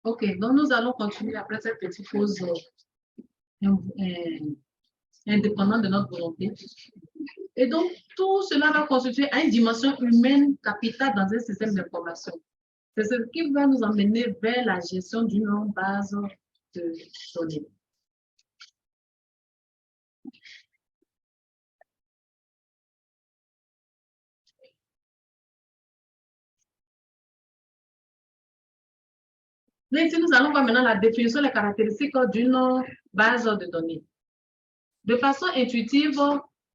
OK, donc nous allons continuer après cette petite pause indépendante de notre volonté. Et donc, tout cela va constituer une dimension humaine capitale dans un système d'information. C'est ce qui va nous emmener vers la gestion d'une base de données. Mais ici, nous allons voir maintenant la définition des caractéristiques d'une base de données. De façon intuitive,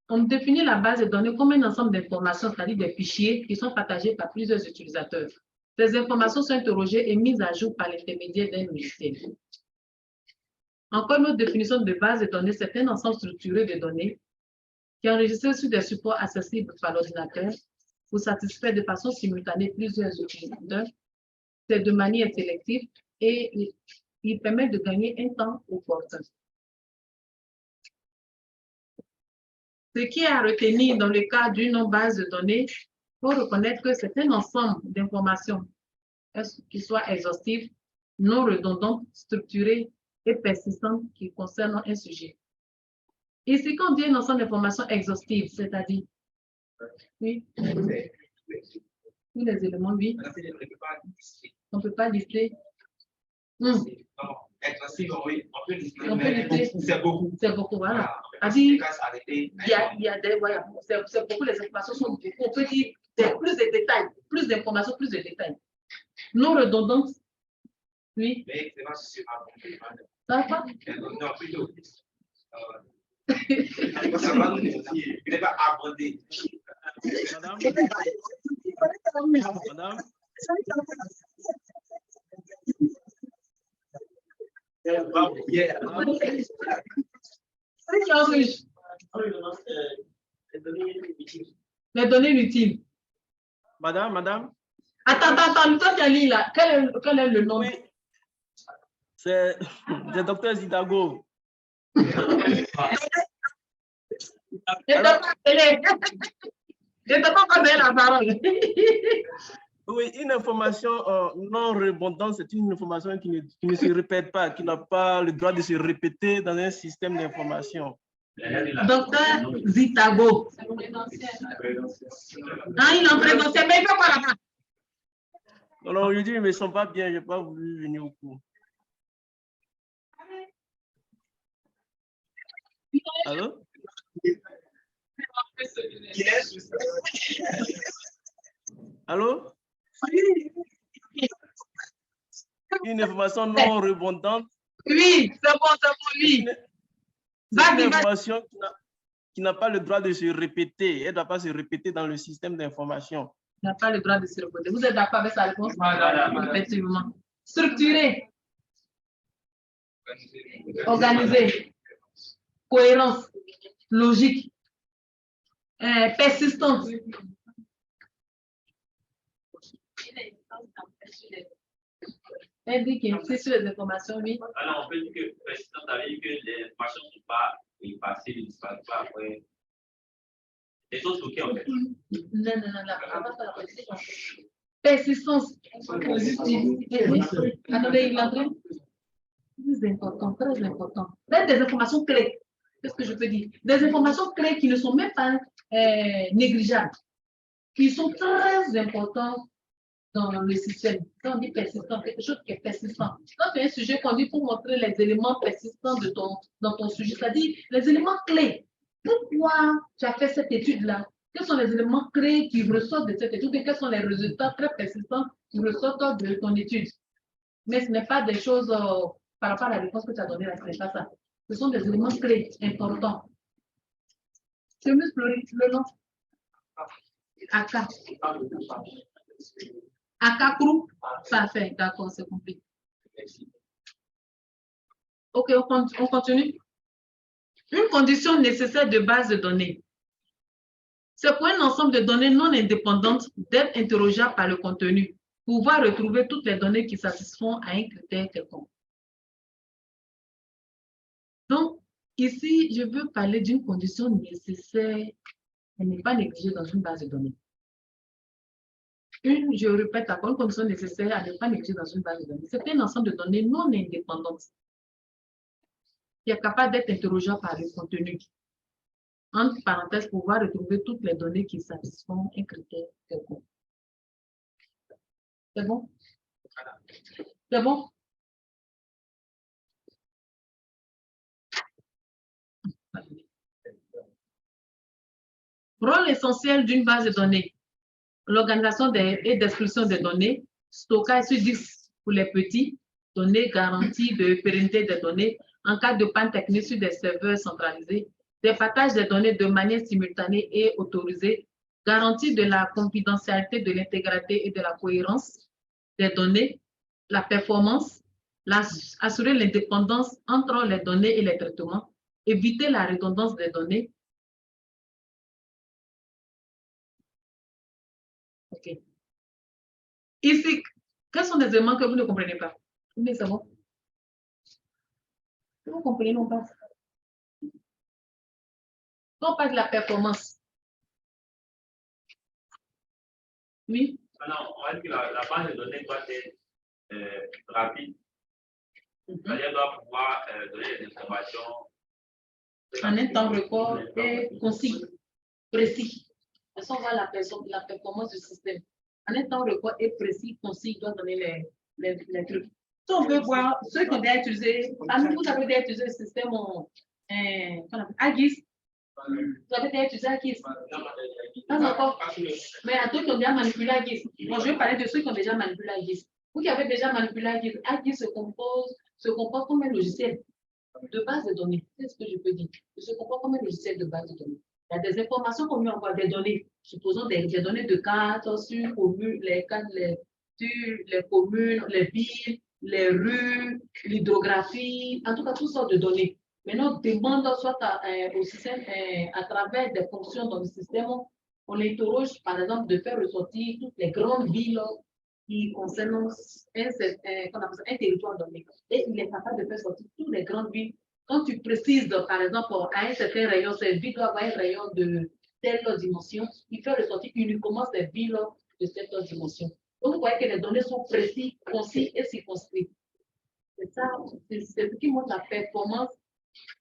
on définit la base de données comme un ensemble d'informations, c'est-à-dire des fichiers qui sont partagés par plusieurs utilisateurs. Ces informations sont interrogées et mises à jour par l'intermédiaire d'un logiciel. Encore une autre définition de base de données, c'est un ensemble structuré de données qui est enregistré sur des supports accessibles par l'ordinateur pour satisfaire de façon simultanée plusieurs utilisateurs. C'est de manière sélective et il permet de gagner un temps opportun. Ce qui est à retenir dans le cas d'une base de données, il faut reconnaître que c'est un ensemble d'informations qui soit exhaustif, non redondant, structuré et persistant qui concerne un sujet. Ici, quand on dit un ensemble d'informations exhaustives, c'est-à-dire, oui, tous les éléments, oui, on ne peut pas lister. Oui, on peut lister. C'est beaucoup. C'est beaucoup, voilà. Il y a des, voilà, c'est beaucoup, les informations sont beaucoup. On peut dire plus de détails, plus d'informations, plus de détails. Non redondantes, oui. Mais c'est pas sûr. Ça va pas? Non, plutôt. Ça va nous dire, il n'est pas abordé. Madame? Madame? Les données utiles. Madame? Attends, toi qui as lu là, quel est le nom? Oui. C'est le docteur Zidago. Je ne pas donner la parole. Oui, une information non redondante, c'est une information qui ne se répète pas, qui n'a pas le droit de se répéter dans un système d'information. Docteur Zitago. Ah, il est en présentiel, mais il ne fait pas là-bas. Non, aujourd'hui, ils ne me sont pas bien, je n'ai pas voulu venir au cours. Allô? Allô? Une information non redondante. Oui, c'est bon, oui. C'est une information qui n'a pas le droit de se répéter. Elle ne doit pas se répéter dans le système d'information. Il n'a pas le droit de se répéter. Vous êtes d'accord avec sa réponse? Effectivement. Structuré. Organisé. Cohérence. Logique. Persistante. Elle dit qu'il insiste sur les informations, oui. Alors, on peut dire que persistante, ça veut dire que les informations ne sont pas effacées, ne disparaissent pas après. Les sont stockées en fait. Non. Persistance. Attendez, il est en train. Très important, très important. Des informations clés. Qu'est-ce que je peux dire? Des informations clés qui ne sont même pas négligeables, qui sont très importantes dans le système. Quand on dit persistant, quelque chose qui est persistant. Quand tu as un sujet qu'on dit pour montrer les éléments persistants dans ton sujet, c'est-à-dire les éléments clés. Pourquoi tu as fait cette étude-là? Quels sont les éléments clés qui ressortent de cette étude et quels sont les résultats très persistants qui ressortent de ton étude? Mais ce n'est pas des choses par rapport à la réponse que tu as donnée là, ce n'est pas ça. Ce sont des éléments clés importants. Je vais explorer le nom. Aka. Akakru. Parfait, d'accord, c'est compris. OK, on continue. Une condition nécessaire de base de données. C'est pour un ensemble de données non indépendantes d'être interrogeables par le contenu, pouvoir retrouver toutes les données qui satisfont à un critère quelconque. Donc, ici, je veux parler d'une condition nécessaire. Elle n'est pas négligée dans une base de données. je répète, la bonne condition nécessaire à ne pas négliger dans une base de données, c'est un ensemble de données non indépendantes qui est capable d'être interrogé par le contenu. Entre parenthèses, pouvoir retrouver toutes les données qui satisfont un critère quelconque. C'est bon? C'est bon? Rôle essentiel d'une base de données. L'organisation et d'exclusion des données, stockage sur disque pour les petits, données, garantie de pérennité des données en cas de panne technique sur des serveurs centralisés, des partages des données de manière simultanée et autorisée, garantie de la confidentialité, de l'intégrité et de la cohérence des données, la performance, assurer l'indépendance entre les données et les traitements, éviter la redondance des données. OK. Ici, quels sont les éléments que vous ne comprenez pas? Mais c'est bon. Vous comprenez non pas? Quand on parle de la performance. Oui? Alors, on va dire que la base de données doit être rapide. Elle doit pouvoir donner des informations. En un temps record et concis, précis. Parce qu'on voit la performance du système. En un temps record et précis, concis, il doit donner les trucs. Si on veut voir ceux qui ont déjà utilisé, vous avez déjà utilisé le système AGIS. Vous avez déjà utilisé AGIS? Pas encore. Mais à ceux qui ont déjà manipulé AGIS. Moi, je vais parler de ceux qui ont déjà manipulé AGIS. Vous qui avez déjà manipulé AGIS, AGIS se comporte comme un logiciel de base de données. C'est ce que je peux dire. Il se comporte comme un logiciel de base de données. Il y a des informations qu'on lui envoie, des données, supposons des données de cartes sur les communes, les villes, les rues, l'hydrographie, en tout cas, toutes sortes de données. Maintenant, on demande soit au système, à travers des fonctions dans le système, on l'interroge, par exemple, de faire ressortir toutes les grandes villes qui concernent un territoire donné. Et il est capable de faire sortir toutes les grandes villes. Quand tu précises, par exemple, à un certain rayon, cette ville doit avoir un rayon de telle dimension, il fait ressortir uniquement ces villes de cette dimension. Donc, vous voyez que les données sont précises, concis et circonscrites. C'est ça, c'est ce qui montre la performance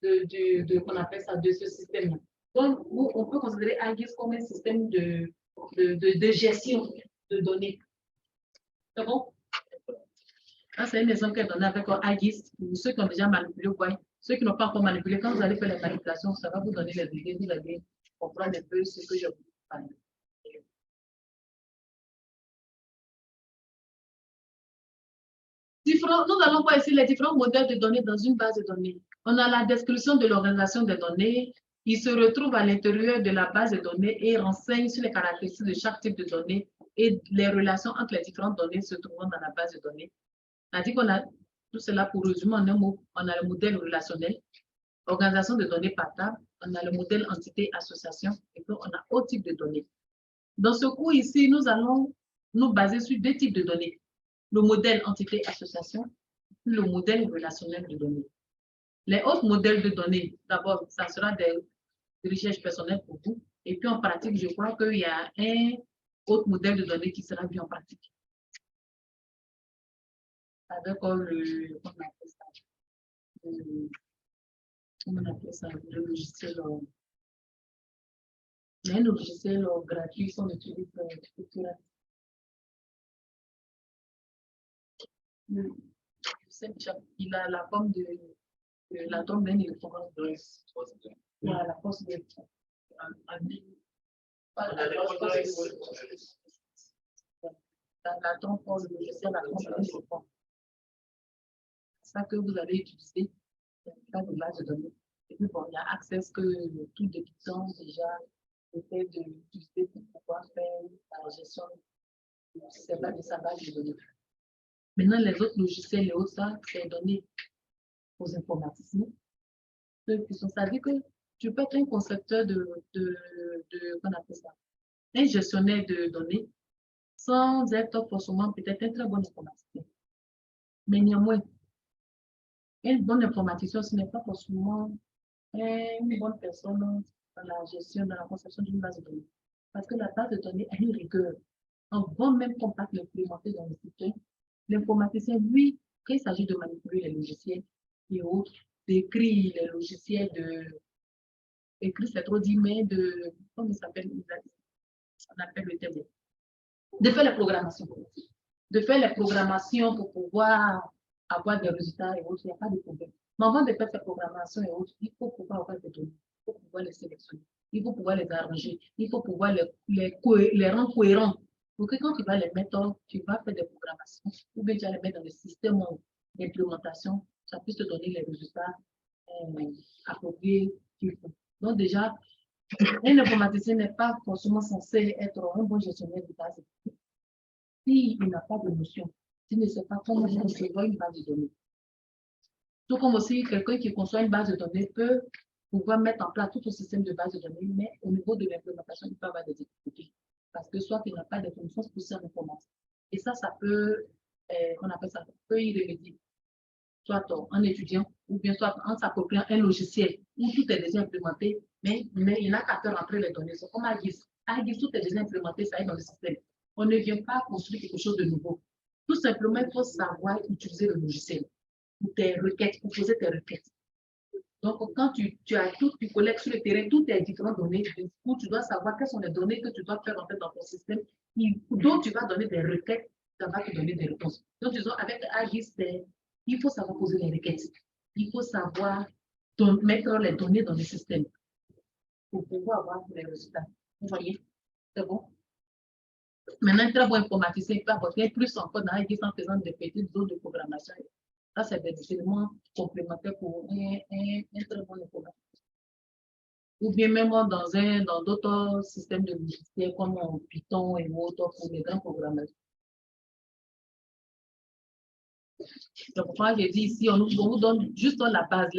qu'on appelle ça, de ce système-là. Donc, on peut considérer AGIS comme un système de gestion de données. C'est bon? C'est un exemple qu'elle donne avec AGIS. Pour ceux qui ont déjà manipulé, vous voyez. Ceux qui n'ont pas encore manipulé, quand vous allez faire les manipulations, ça va vous donner les idées, vous allez comprendre un peu ce que je vous parle. Nous allons voir ici les différents modèles de données dans une base de données. On a la description de l'organisation des données. Il se retrouve à l'intérieur de la base de données et renseigne sur les caractéristiques de chaque type de données et les relations entre les différentes données se trouvant dans la base de données. C'est-à-dire qu'on a tout cela pour résumer en un mot. On a le modèle relationnel, organisation de données par table, on a le modèle entité-association et puis on a autre type de données. Dans ce cours ici, nous allons nous baser sur deux types de données. Le modèle entité-association, le modèle relationnel de données. Les autres modèles de données, d'abord, ça sera des recherches personnelles pour vous. Et puis en pratique, je crois qu'il y a un autre modèle de données qui sera vu en pratique. Avec comment on appelle ça, le logiciel. Il y a un logiciel gratuit qu'on utilise pour structurer. Il a la forme de l'atome d'un électron. Il a la force de l'atome force de logiciel à forme. C'est ça que vous allez utiliser dans le base de données. Et puis bon, il y a Access que tout débutant déjà essaie d'utiliser pour pouvoir faire la gestion de sa base de données. Maintenant, les autres logiciels et autres, ça, c'est donné aux informaticiens. Ça veut dire que tu peux être un concepteur qu'on appelle ça, un gestionnaire de données, sans être forcément peut-être un très bon informaticien. Mais néanmoins, un bon informaticien, ce n'est pas forcément une bonne personne dans la gestion, dans la conception d'une base de données. Parce que la base de données a une rigueur. avant même qu'on passe l'implémenter dans le système, l'informaticien, lui, quand il s'agit de manipuler les logiciels et autres, d'écrire les logiciels écrire, c'est trop dit, mais comment il s'appelle, on appelle le terme, de faire la programmation. De faire les programmations pour pouvoir avoir des résultats et autres, il n'y a pas de problème. Mais avant de faire ces programmations et autres, il faut pouvoir avoir des données, il faut pouvoir les sélectionner, il faut pouvoir les arranger, il faut pouvoir les rendre cohérents. Pour que quand tu vas les mettre, tu vas faire des programmations, ou bien tu vas les mettre dans le système d'implémentation, ça puisse te donner les résultats appropriés qu'il faut. Donc déjà, un informaticien n'est pas forcément censé être un bon gestionnaire de base. S'il n'a pas de notion, s'il ne sait pas comment concevoir une base de données. Tout comme aussi quelqu'un qui conçoit une base de données peut pouvoir mettre en place tout un système de base de données, mais au niveau de l'implémentation, il peut avoir des difficultés. Parce que soit il n'a pas de connaissances poussées en informatique. Et ça peut, on appelle ça, peut y remédier. Soit en étudiant, ou bien soit en s'appropriant un logiciel où tout est déjà implémenté, mais il n'a qu'à faire rentrer les données. C'est comme Agis. Agis, tout est déjà implémenté, ça est dans le système. On ne vient pas construire quelque chose de nouveau. Tout simplement, il faut savoir utiliser le logiciel pour tes requêtes, pour poser tes requêtes. Donc, quand tu as tout, tu collectes sur le terrain toutes tes différentes données, où tu dois savoir quelles sont les données que tu dois faire rentrer dans ton système, dont tu vas donner des requêtes, ça va te donner des réponses. Donc, disons, avec Agis, il faut savoir poser les requêtes. Il faut savoir mettre les données dans le système pour pouvoir avoir les résultats. Vous voyez? C'est bon? Maintenant, un très bon informaticien peut apporter plus encore dans Agis en faisant des petites zones de programmation. Ça, c'est des éléments complémentaires pour un très bon informaticien. Ou bien même dans d'autres systèmes de logiciels comme Python et autres pour les grands programmeurs. Donc, pourquoi j'ai dit ici, on vous donne juste la base,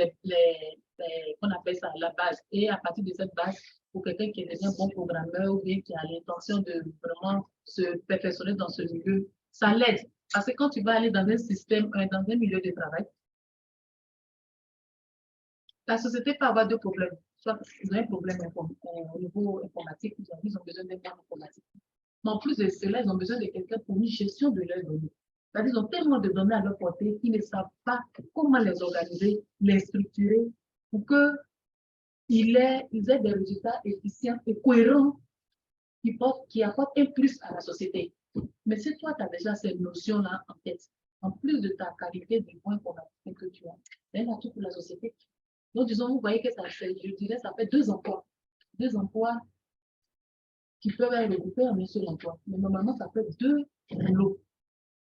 on appelle ça la base. Et à partir de cette base, pour quelqu'un qui est déjà un bon programmeur ou bien qui a l'intention de vraiment se perfectionner dans ce milieu, ça l'aide. Parce que quand tu vas aller dans un système, dans un milieu de travail, la société peut avoir deux problèmes. Soit ils ont un problème au niveau informatique, ils ont besoin d'un bon informatique. Mais en plus de cela, ils ont besoin de quelqu'un pour une gestion de leurs données. C'est-à-dire qu'ils ont tellement de données à leur portée qu'ils ne savent pas comment les organiser, les structurer pour qu'ils aient des résultats efficients et cohérents qui apportent un plus à la société. Mais si toi, tu as déjà ces notions-là en tête, en plus de ta qualité de bon informatique que tu as, c'est un atout pour la société. Donc, disons, vous voyez que ça fait, je dirais, ça fait deux emplois. Deux emplois qui peuvent être regroupés en un seul emploi. Mais normalement, ça fait deux lots.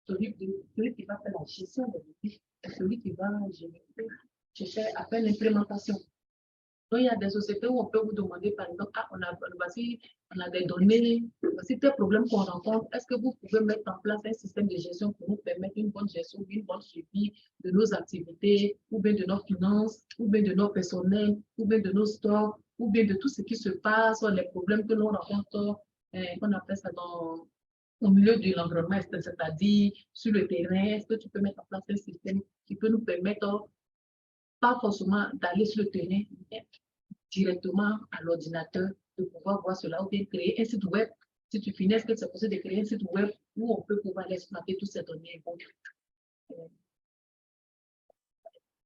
Celui qui va faire la gestion des outils et celui qui va chercher à faire l'implémentation. Donc, il y a des sociétés où on peut vous demander, par exemple, on a des données, voici tel problème qu'on rencontre, est-ce que vous pouvez mettre en place un système de gestion pour nous permettre une bonne gestion, une bonne suivi de nos activités, ou bien de nos finances, ou bien de nos personnels, ou bien de nos stocks, ou bien de tout ce qui se passe, les problèmes que l'on rencontre, qu'on appelle ça au milieu de l'environnement, c'est-à-dire sur le terrain, est-ce que tu peux mettre en place un système qui peut nous permettre, pas forcément d'aller sur le terrain, mais directement à l'ordinateur, de pouvoir voir cela, ou bien créer un site web. Si tu finis, est-ce que c'est possible de créer un site web où on peut pouvoir exploiter toutes ces données? Donc,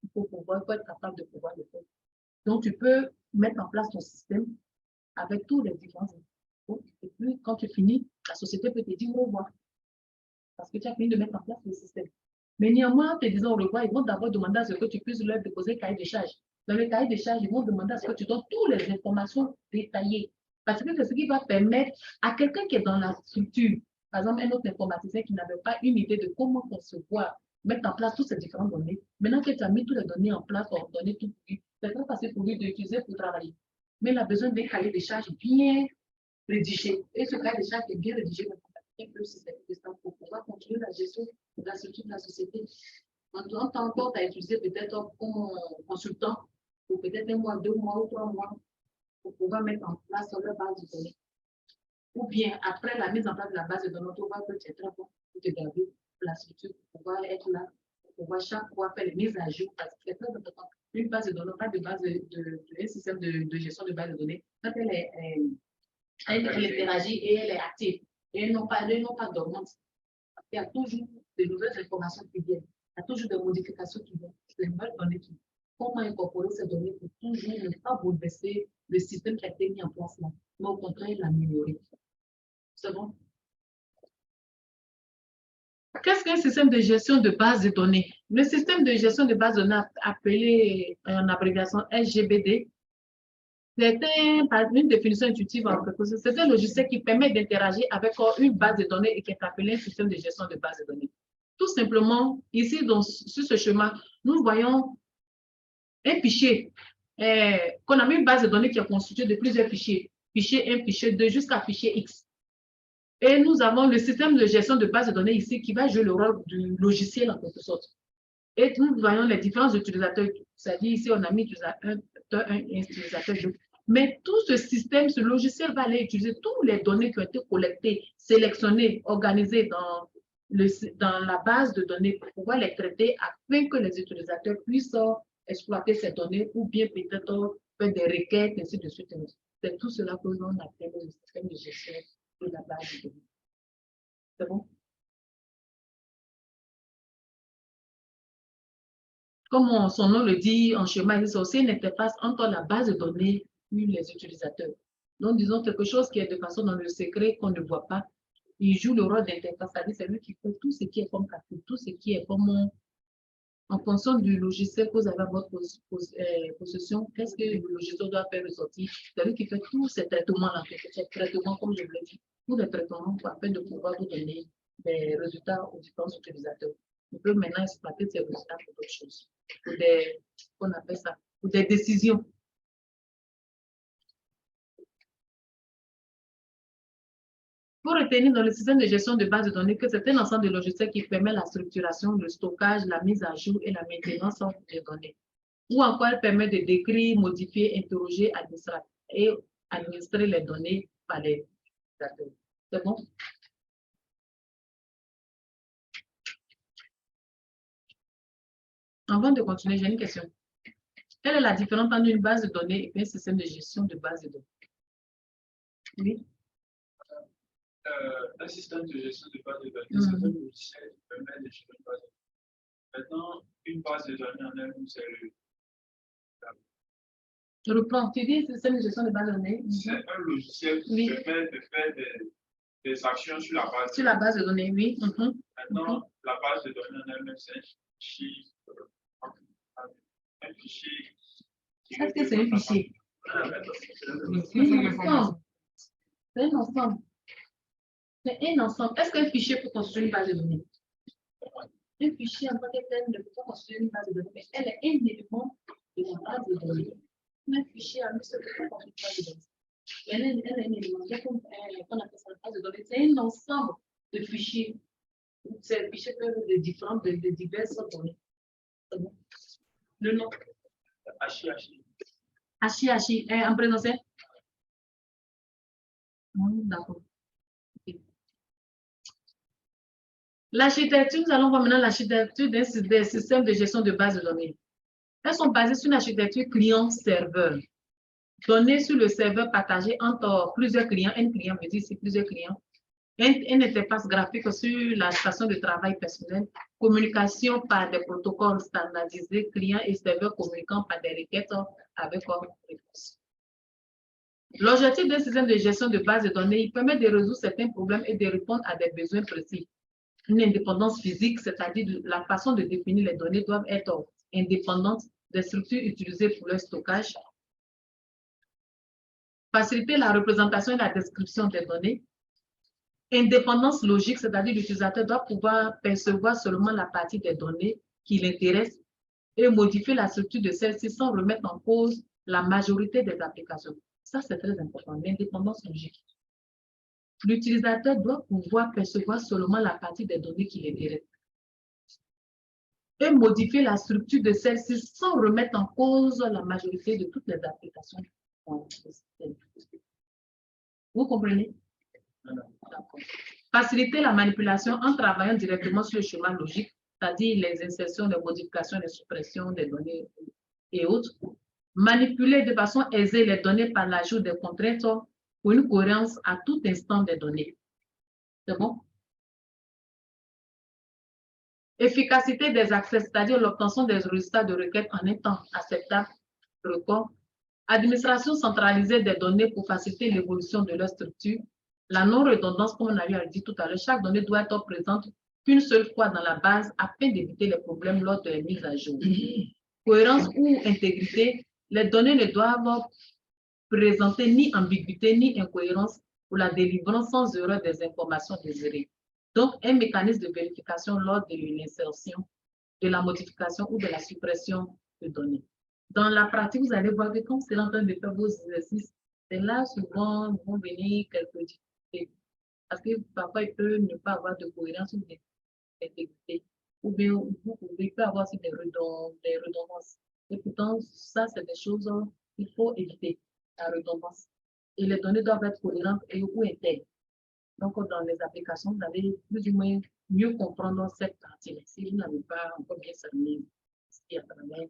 il faut être capable de pouvoir le faire. Donc, tu peux mettre en place ton système avec tous les différents infos. Et puis, quand tu finis, la société peut te dire au revoir. Parce que tu as fini de mettre en place le système. Mais néanmoins, en te disant au revoir, ils vont d'abord demander à ce que tu puisses leur déposer le cahier de charge. Dans le cahier de charge, ils vont demander à ce que tu donnes toutes les informations détaillées. Parce que c'est ce qui va permettre à quelqu'un qui est dans la structure, par exemple un autre informaticien qui n'avait pas une idée de comment concevoir, mettre en place toutes ces différentes données. Maintenant que tu as mis toutes les données en place, ordonné tout, c'est très facile pour lui d'utiliser pour travailler. Mais il a besoin d'un cahier de charge bien rédigé. Et ce cahier de charge est bien rédigé pour pouvoir continuer la gestion de la structure de la société. En tant que tu as utilisé peut-être comme consultant pour peut-être un mois, 2 mois ou 3 mois pour pouvoir mettre en place la base de données. Ou bien après la mise en place de la base de données, tu vois que tu es très bon pour te garder la structure pour pouvoir être là, pour pouvoir chaque fois faire les mises à jour parce que c'est très important. Une base de données, pas de base un système de gestion de base de données, quand elle interagit et elle est active. et non pas dormantes. Il y a toujours de nouvelles informations qui viennent. Il y a toujours des modifications qui viennent. De nouvelles données qui viennent. Comment incorporer ces données pour toujours ne pas bouleverser le système qui a été mis en place là, mais au contraire l'améliorer. C'est bon? Qu'est-ce qu'un système de gestion de base de données? Le système de gestion de base de données appelé en abréviation SGBD, c'est une définition intuitive en quelque sorte. C'est un logiciel qui permet d'interagir avec une base de données et qui est appelé un système de gestion de base de données. Tout simplement, ici, sur ce schéma, nous voyons un fichier, qu'on a mis une base de données qui est constituée de plusieurs fichiers. Fichier 1, fichier 2, jusqu'à fichier X. Et nous avons le système de gestion de base de données ici qui va jouer le rôle du logiciel en quelque sorte. Et nous voyons les différents utilisateurs. C'est-à-dire ici, on a mis un utilisateur 2. Mais tout ce système, ce logiciel va aller utiliser toutes les données qui ont été collectées, sélectionnées, organisées dans la base de données pour pouvoir les traiter afin que les utilisateurs puissent exploiter ces données ou bien peut-être faire des requêtes, ainsi de suite. C'est tout cela que l'on appelle le système de gestion de la base de données. C'est bon? Comme son nom le dit en schéma, c'est aussi une interface entre la base de données et les utilisateurs. Donc, disons quelque chose qui est de façon dans le secret qu'on ne voit pas. Il joue le rôle d'interface, c'est-à-dire c'est lui qui fait tout ce qui est comme calcul, tout ce qui est comme en fonction du logiciel que vous avez à votre possession, qu'est-ce que le logiciel doit faire ressortir? C'est lui qui fait tous ces traitements-là, ces traitements, comme je vous l'ai dit, tous les traitements afin de pouvoir vous donner des résultats aux différents utilisateurs. On peut maintenant exploiter ces résultats pour d'autres choses, pour des, on appelle ça, pour des décisions. Pour retenir dans le système de gestion de base de données que c'est un ensemble de logiciels qui permet la structuration, le stockage, la mise à jour et la maintenance des données. Ou encore, elle permet de décrire, modifier, interroger, administrer les données par les utilisateurs. C'est bon? Avant de continuer, j'ai une question. Quelle est la différence entre une base de données et un système de gestion de base de données? Oui. Un système de gestion de base de données, c'est un logiciel qui permet de gérer une base de données. Maintenant, une base de données en elle-même, c'est le. Je reprends. Tu dis système de gestion de base de données? C'est un logiciel qui permet de faire des actions sur la base. Sur la base de données, oui. Maintenant, la base de données en elle-même, c'est un fichier. Qu'est-ce que c'est un fichier? C'est un ensemble. C'est un ensemble. Est-ce qu'un fichier peut construire une base de données? Un fichier en tant que tel ne peut pas construire une base de données, mais elle est un élément de la base de données. Un fichier à lui seul peut pas construire une base de données. Elle est un élément. On appelle ça la base de données. C'est un ensemble de fichiers. Ces fichiers peuvent être de diverses données. Le nom? HI. En prononcé? D'accord. L'architecture, nous allons voir maintenant l'architecture des systèmes de gestion de base de données. Elles sont basées sur une architecture client-serveur. Données sur le serveur partagé entre plusieurs clients. Un client veut dire c'est plusieurs clients. Une interface graphique sur la station de travail personnel. Communication par des protocoles standardisés. Clients et serveurs communiquant par des requêtes avec réponse. L'objectif d'un système de gestion de base de données, il permet de résoudre certains problèmes et de répondre à des besoins précis. Une indépendance physique, c'est-à-dire la façon de définir les données doivent être indépendantes des structures utilisées pour leur stockage. Faciliter la représentation et la description des données. Indépendance logique, c'est-à-dire l'utilisateur doit pouvoir percevoir seulement la partie des données qui l'intéresse et modifier la structure de celle-ci sans remettre en cause la majorité des applications. Ça, c'est très important, l'indépendance logique. L'utilisateur doit pouvoir percevoir seulement la partie des données qui l'intéressent et modifier la structure de celle-ci sans remettre en cause la majorité de toutes les applications. Vous comprenez? Faciliter la manipulation en travaillant directement sur le chemin logique, c'est-à-dire les insertions, les modifications, les suppressions des données et autres. Manipuler de façon aisée les données par l'ajout des contraintes pour une cohérence à tout instant des données. C'est bon? Efficacité des accès, c'est-à-dire l'obtention des résultats de requête en un temps acceptable, record. Administration centralisée des données pour faciliter l'évolution de leur structure. La non-redondance, comme on avait dit tout à l'heure, chaque donnée doit être présente qu'une seule fois dans la base afin d'éviter les problèmes lors de la mise à jour. Cohérence ou intégrité, les données ne doivent présenter ni ambiguïté ni incohérence pour la délivrance sans erreur des informations désirées. Donc, un mécanisme de vérification lors de l'insertion, de la modification ou de la suppression de données. Dans la pratique, vous allez voir que quand vous êtes en train de faire vos exercices, c'est là souvent vont venir quelques difficultés. Parce que parfois, il peut ne pas avoir de cohérence ou d'intégrité. Ou bien, vous pouvez avoir aussi des redondances. Et pourtant, ça, c'est des choses qu'il faut éviter, la redondance. Et les données doivent être cohérentes et ou intègres. Donc, dans les applications, vous allez plus ou moins mieux comprendre cette partie-là. Si vous n'avez pas encore bien cerné ce qui est à travers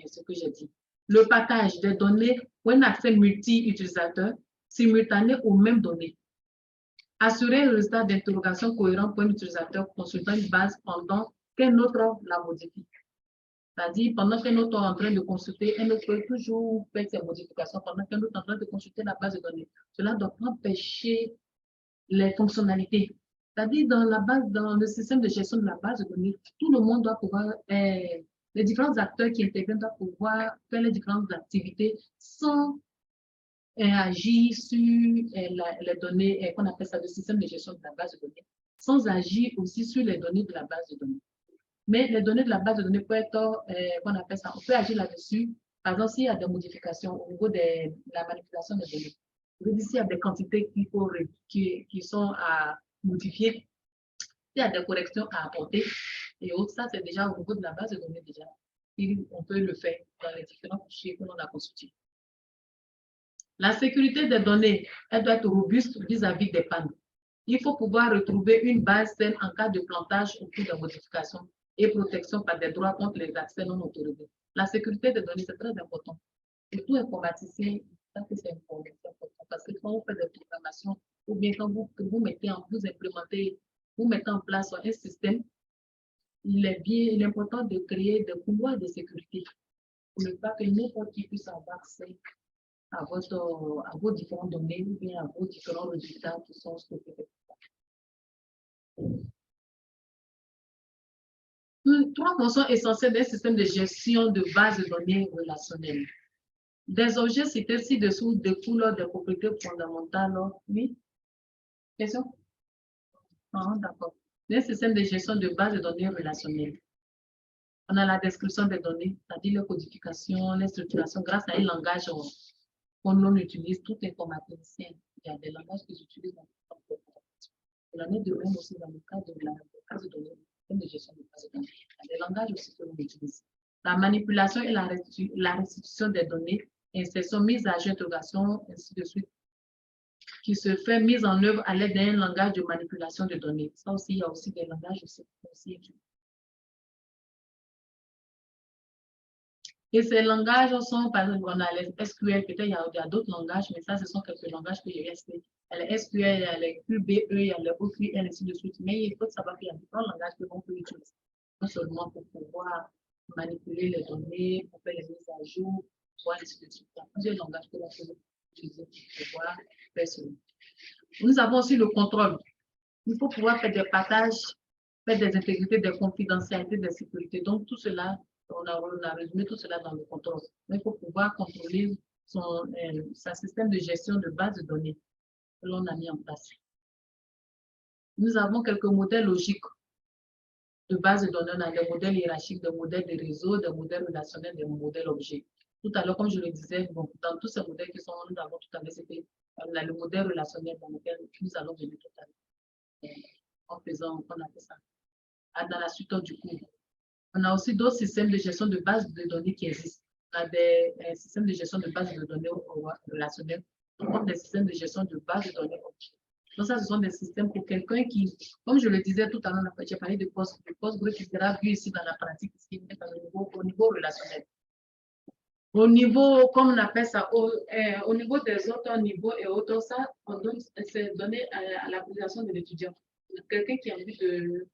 ce que j'ai dit. Le partage des données pour un accès multi-utilisateur simultané aux mêmes données. Assurer le résultat d'interrogation cohérent pour un utilisateur consultant une base pendant qu'un autre la modifie. C'est-à-dire, pendant qu'un autre est en train de consulter, un autre peut toujours faire ses modifications pendant qu'un autre est en train de consulter la base de données. Cela doit empêcher les fonctionnalités. C'est-à-dire, dans le système de gestion de la base de données, tout le monde doit pouvoir, les différents acteurs qui interviennent doivent pouvoir faire les différentes activités sans agir sur les données, qu'on appelle ça le système de gestion de la base de données, sans agir aussi sur les données de la base de données. Mais les données de la base de données peuvent être, qu'on appelle ça, on peut agir là-dessus. Par exemple, s'il y a des modifications au niveau de la manipulation des données, s'il y a des quantités qui sont à modifier, s'il y a des corrections à apporter et autres, ça c'est déjà au niveau de la base de données déjà. Et on peut le faire dans les différents fichiers que l'on a constitués. La sécurité des données, elle doit être robuste vis-à-vis des pannes. Il faut pouvoir retrouver une base saine en cas de plantage ou de modification et protection par des droits contre les accès non autorisés. La sécurité des données, c'est très important. Et tout informaticien, ça c'est important parce que quand vous faites des programmations ou bien quand vous mettez en place un système, il est important de créer des couloirs de sécurité pour ne pas que n'importe qui puisse avoir accès à vos différentes données ou bien à vos différents résultats qui sont stockés. Trois fonctions essentielles d'un système de gestion de bases de données relationnelles. Des objets cités ci-dessous découlent des propriétés fondamentales. Oui? Question? Ah, d'accord. Un système de gestion de bases de données relationnelles. On a la description des données, c'est-à-dire la codification, la structuration, grâce à un langage qu'on utilise, tout informaticien. Il y a des langages qu'ils utilisent dans le on en est de même aussi dans le cas de la base de données, de gestion de base de données. Il y a des langages aussi que l'on utilise. La manipulation et la restitution des données, insertion, mise à jour, interrogation, ainsi de suite, qui se fait mise en œuvre à l'aide d'un langage de manipulation de données. Ça aussi, il y a aussi des langages aussi utilisés. Et ces langages sont, par exemple, on a les SQL, peut-être il y a d'autres langages, mais ça, ce sont quelques langages que j'ai restés. Il y a les SQL, il y a les QBE, il y a les OQL, ainsi de suite. Mais il faut savoir qu'il y a différents langages que l'on peut utiliser. Non seulement pour pouvoir manipuler les données, pour faire les mises à jour, pour ainsi de suite. Il y a plusieurs langages que l'on peut utiliser pour pouvoir faire cela. Nous avons aussi le contrôle. Il faut pouvoir faire des partages, faire des intégrités, des confidentialités, des sécurités. Donc, tout cela, on a résumé tout cela dans le contrôle. Mais il faut pouvoir contrôler son système de gestion de base de données que l'on a mis en place. Nous avons quelques modèles logiques de base de données. On a des modèles hiérarchiques, des modèles de réseau, des modèles relationnels, des modèles objets. Tout à l'heure, comme je le disais, bon, dans tous ces modèles qui sont, nous avons tout à l'heure, c'était le modèle relationnel dans lequel nous allons venir tout à l'heure. En faisant, on appelle ça, dans la suite du cours. On a aussi d'autres systèmes de gestion de base de données qui existent. On a des systèmes de gestion de base de données relationnelles, comme des systèmes de gestion de base de données objets. Donc, ça, ce sont des systèmes pour quelqu'un qui, comme je le disais tout à l'heure, j'ai parlé de Postgre qui sera vu ici dans la pratique, ici, au niveau relationnel. Au niveau, comme on appelle ça, au niveau des autres niveaux et autres, ça, c'est donné à l'application de l'étudiant. Quelqu'un qui a envie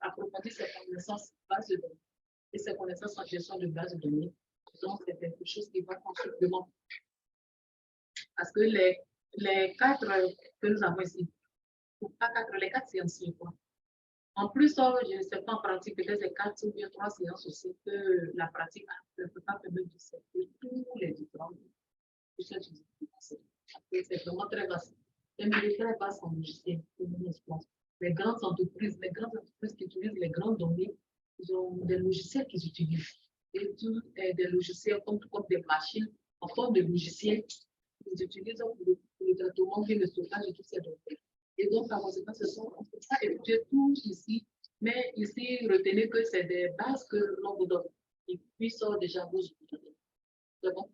d'approfondir ses connaissances base de données et ses connaissances en gestion de base de données. Donc, c'est quelque chose qui va consultement. Parce que les 4 que nous avons ici, pas 4, les 4 séances, quoi. En plus, je ne sais pas en pratique, peut-être c'est 4 ou bien 3 séances aussi que la pratique ne peut pas permettre de servir tous les différents. C'est vraiment très vaste. C'est très vaste en logiciel. Les grandes entreprises qui utilisent les grandes données, ils ont des logiciels qu'ils utilisent. Et tous des logiciels comme des machines en forme de logiciels qu'ils utilisent pour le traitement et le stockage de toutes ces données. Et donc, par conséquent, on peut pas étudier tout ici, mais ici, retenez que c'est des bases que l'on vous donne. Et puis, ça, déjà, vous utilisez. C'est bon?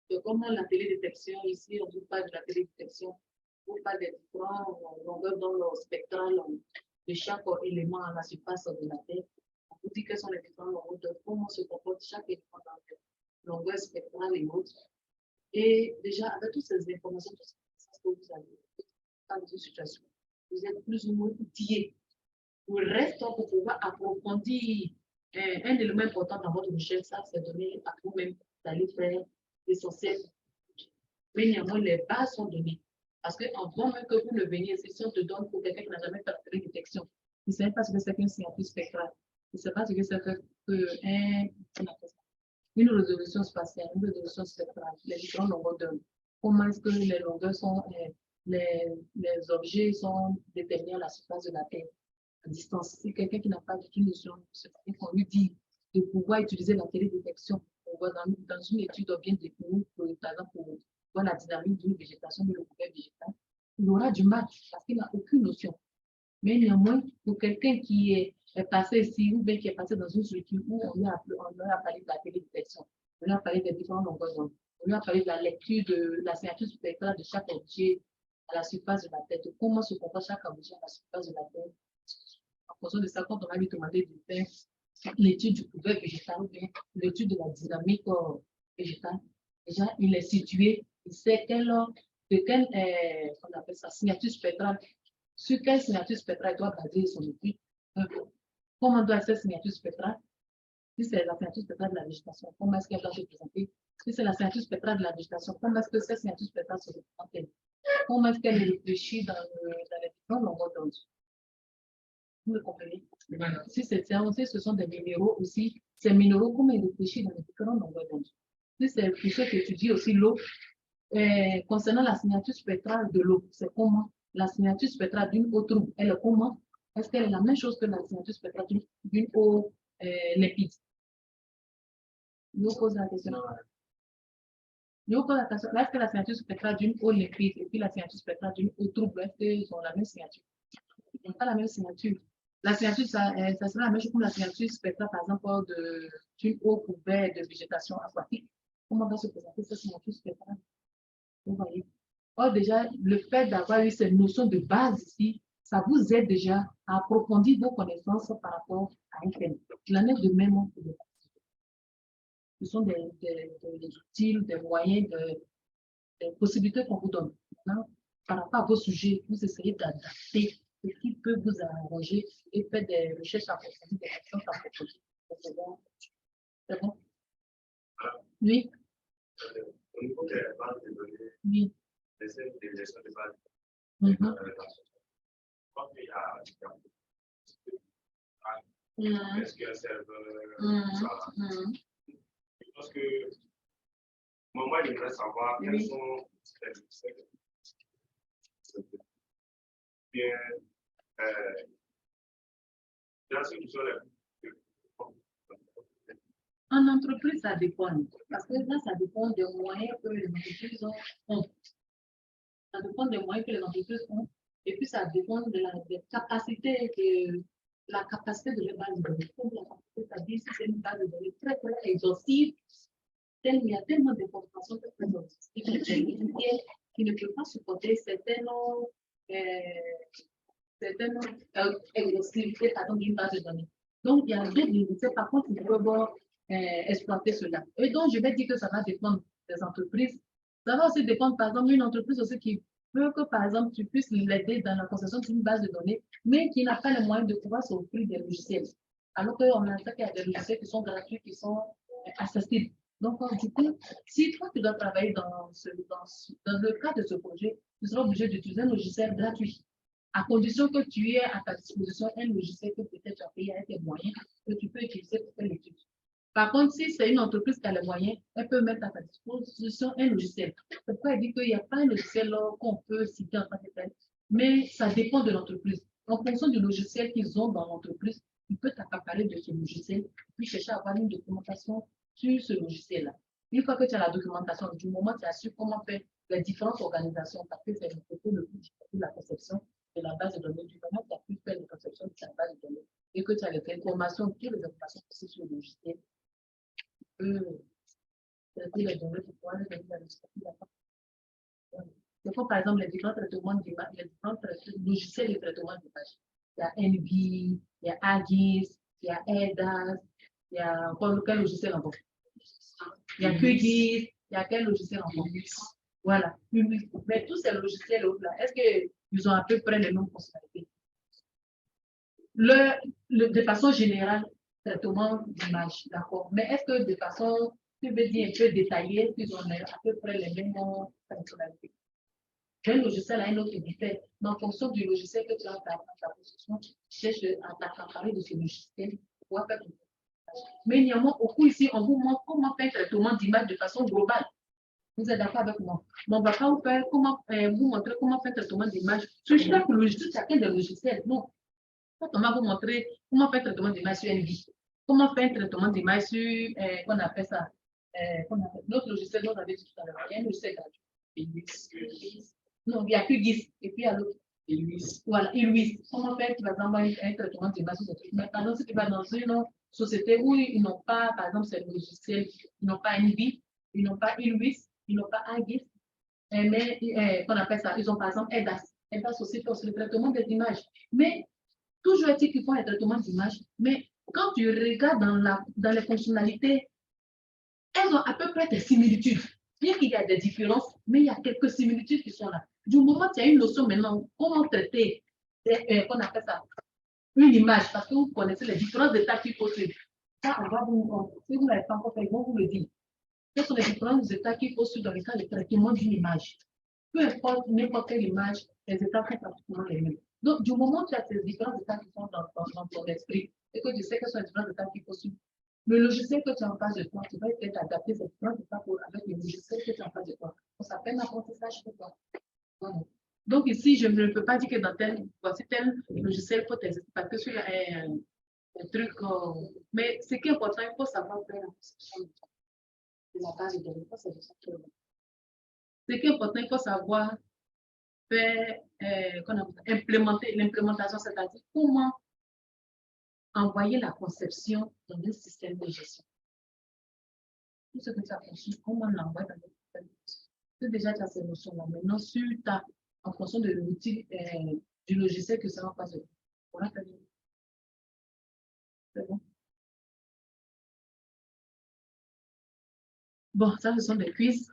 C'est comme la télédétection, ici, on ne parle pas de la télédétection, on parle des différentes longueurs dans le spectral de chaque élément à la surface de la Terre. On vous dit quelles sont les différentes longueurs, comment se comporte chaque élément dans la longueur spectrale et autres. Et déjà, avec toutes ces informations, tout ce que vous avez dans une situation, vous êtes plus ou moins outillé. Pour le reste, pour pouvoir approfondir un élément important dans votre recherche, ça, c'est donné à vous-même d'aller faire l'essentiel. Mais néanmoins, les bases sont données. Parce qu'avant même que vous ne veniez, si on te donne pour quelqu'un qui n'a jamais fait de télédétection, il ne sait pas ce que c'est qu'un scientifique spectral. Il ne sait pas ce que c'est une résolution spatiale, une résolution spectrale, les différentes longueurs d'onde. Comment est-ce que les longueurs sont, les objets sont déterminés à la surface de la Terre, à distance. Si quelqu'un qui n'a pas du tout une notion, c'est qu'on lui dit de pouvoir utiliser la télédétection dans une étude bien définie, par exemple, pour voir la dynamique d'une végétation, de recouvert végétal, il aura du mal parce qu'il n'a aucune notion. Mais néanmoins, pour quelqu'un qui est passé ici ou bien qui est passé dans une structure où on lui a parlé de la télédétection, on lui a parlé des différents longueurs d'onde, on lui a parlé de la lecture de la signature spectrale de chaque objet à la surface de la Terre, de comment se comporte chaque objet à la surface de la Terre. En fonction de ça, quand on va lui demander de faire l'étude du couvert végétal ou bien l'étude de la dynamique végétale, déjà, il est situé, il sait de quelle on appelle ça, signature spectrale, sur quelle signature spectrale il doit baser son étude. Comment doit être cette signature spectrale? Si c'est la signature spectrale de la végétation, comment est-ce qu'elle doit se présenter? Si c'est la signature spectrale de la végétation, comment est-ce que cette signature spectrale se représente? Comment est-ce qu'elle réfléchit dans les différents longueurs d'onde? Vous me comprenez? Si ce sont des minéraux aussi, ces minéraux, comment ils réfléchissent dans les différents longueurs d'onde? Si c'est pour ceux qui étudient aussi l'eau, concernant la signature spectrale de l'eau, c'est comment? La signature spectrale d'une eau trouble, elle est comment? Est-ce qu'elle est la même chose que la signature spectrale d'une eau limpide? Je vous pose la question. Je vous pose la question. Est-ce que la signature spectrale d'une eau limpide et puis la signature spectrale d'une eau trouble, est-ce qu'ils ont la même signature? Ils n'ont pas la même signature. La signature, ça sera la même chose que la signature spectrale, par exemple, d'une eau couverte de végétation aquatique. Comment va se présenter cette signature spectrale? Vous voyez? Or, déjà, le fait d'avoir eu cette notion de base ici, ça vous aide déjà à approfondir vos connaissances par rapport à un thème. Il en est de même pour les participants. Ce sont des outils, des moyens, des possibilités qu'on vous donne. Maintenant, par rapport à vos sujets, vous essayez d'adapter ce qui peut vous arranger et faire des recherches approfondies, des actions approfondies. C'est bon? C'est bon? Oui? Au niveau des bases de données, oui. des gestion de bases, quand il y a est-ce qu'il y a un serveur, je pense que moi, il voudrait savoir quels sont bien dans ce qui sont les en entreprise, ça dépend. Parce que là, ça dépend des moyens que les entreprises ont. Ça dépend des moyens que les entreprises ont. Et puis, ça dépend de des capacités, la capacité de les bases de données. Comme la capacité, c'est-à-dire si c'est une base de données très, très exhaustive, il y a tellement d'informations très, très exhaustives qui ne peuvent pas supporter certaines exhaustivités d'une base de données. Donc, il y a des limites. Par contre, ils peuvent exploiter cela. Et donc, je vais dire que ça va dépendre des entreprises. Ça va aussi dépendre, par exemple, d'une entreprise aussi qui veut que, par exemple, tu puisses l'aider dans la conception d'une base de données, mais qui n'a pas les moyens de pouvoir s'offrir des logiciels. Alors qu'on a qu'il y a des logiciels qui sont gratuits, qui sont accessibles. Donc, du coup, si toi, tu dois travailler dans le cadre de ce projet, tu seras obligé d'utiliser un logiciel gratuit, à condition que tu aies à ta disposition un logiciel que peut-être tu as payé avec tes moyens, que tu peux utiliser pour faire l'étude. Par contre, si c'est une entreprise qui a les moyens, elle peut mettre à ta disposition un logiciel. C'est pourquoi elle dit qu'il n'y a pas un logiciel qu'on peut citer en tant que tel, mais ça dépend de l'entreprise. En fonction du logiciel qu'ils ont dans l'entreprise, tu peux t'accaparer de ce logiciel, puis chercher à avoir une documentation sur ce logiciel-là. Une fois que tu as la documentation, du moment où tu as su comment faire les différentes organisations, parce que c'est le côté le plus difficile de la conception de la base de données, du moment où tu as pu faire la conception de ta base de données et que tu as les informations, toutes les informations possibles sur le logiciel, traiter les données pour pouvoir les donner à l'exploitation. C'est comme par exemple les différents traitements d'image, les différents logiciels de traitement d'image. Il y a NV, il y a AGIS, il y a EDAS, il y a encore quel logiciel encore? Il y a QGIS, il y a quel logiciel encore? Voilà. Mais tous ces logiciels-là, est-ce qu'ils ont à peu près les mêmes fonctionnalités? De façon générale, traitement d'image, d'accord. Mais est-ce que de façon, tu veux dire un peu détaillée, ils ont à peu près les mêmes fonctionnalités? Un logiciel a un autre diffère. Mais en fonction du logiciel que tu as dans ta possession, tu cherches à t'accaparer de ce logiciel pour pouvoir faire. Mais néanmoins, au cours ici, on vous montre comment faire un traitement d'image de façon globale. Vous êtes d'accord avec moi? Mais on ne va pas vous montrer comment faire un traitement d'image sur chaque logiciel, chacun des logiciels. Non. On va vous montrer comment faire un traitement d'image sur NV. Comment faire un traitement d'image sur, qu'on appelle ça, notre logiciel, nous avait dit tout à l'heure, il y a un logiciel gratuit. Non, il n'y a que 10. Et puis, il y a l'autre. Voilà, Illuis. Comment faire, par exemple, un traitement d'image sur ce truc. Maintenant, si tu vas dans une société où ils n'ont pas, par exemple, ces logiciels, ils n'ont pas NV, ils n'ont pas Illuis, ils n'ont pas AGIS, mais, qu'on appelle ça, ils ont par exemple EDAS. EDAS aussi fait aussi le traitement des images. Mais, toujours est-il qu'ils font un traitement d'image, mais quand tu regardes dans les fonctionnalités, elles ont à peu près des similitudes. Bien qu'il y a des différences, mais il y a quelques similitudes qui sont là. Du moment où il y a une notion maintenant, comment traiter, qu'on appelle ça, une image, parce que vous connaissez les différentes étapes qu'il faut suivre. Ça, on va si vous ne l'avez pas encore fait, ils vont vous le dire. Quelles sont les différentes étapes qu'il faut suivre dans le cas de traitement d'une image? Peu importe n'importe quelle image, les étapes sont pratiquement les mêmes. Donc, du moment où tu as ces différentes étapes qui sont dans ton esprit et que tu sais quelles sont les différentes étapes qu'il faut suivre, le logiciel que tu as en face de toi, tu vas peut-être adapter ces différentes étapes avec le logiciel que tu as en face de toi. Ça s'appelle l'apprentissage pour toi. Voilà. Donc, ici, je ne peux pas dire que dans voici tel logiciel, il faut tester parce que sur un truc. Mais ce qui est important, il faut savoir faire la conception de la base de données. Ce qui est important, il faut savoir faire, implémenter l'implémentation, c'est-à-dire comment envoyer la conception dans un système de gestion. Tout ce que tu as conçu, comment on l'envoie dans un système de gestion. Tu as déjà ces notions-là. Maintenant, en fonction de l'outil du logiciel que ça va passer. Voilà, c'est bon. Bon, ça, ce sont des quiz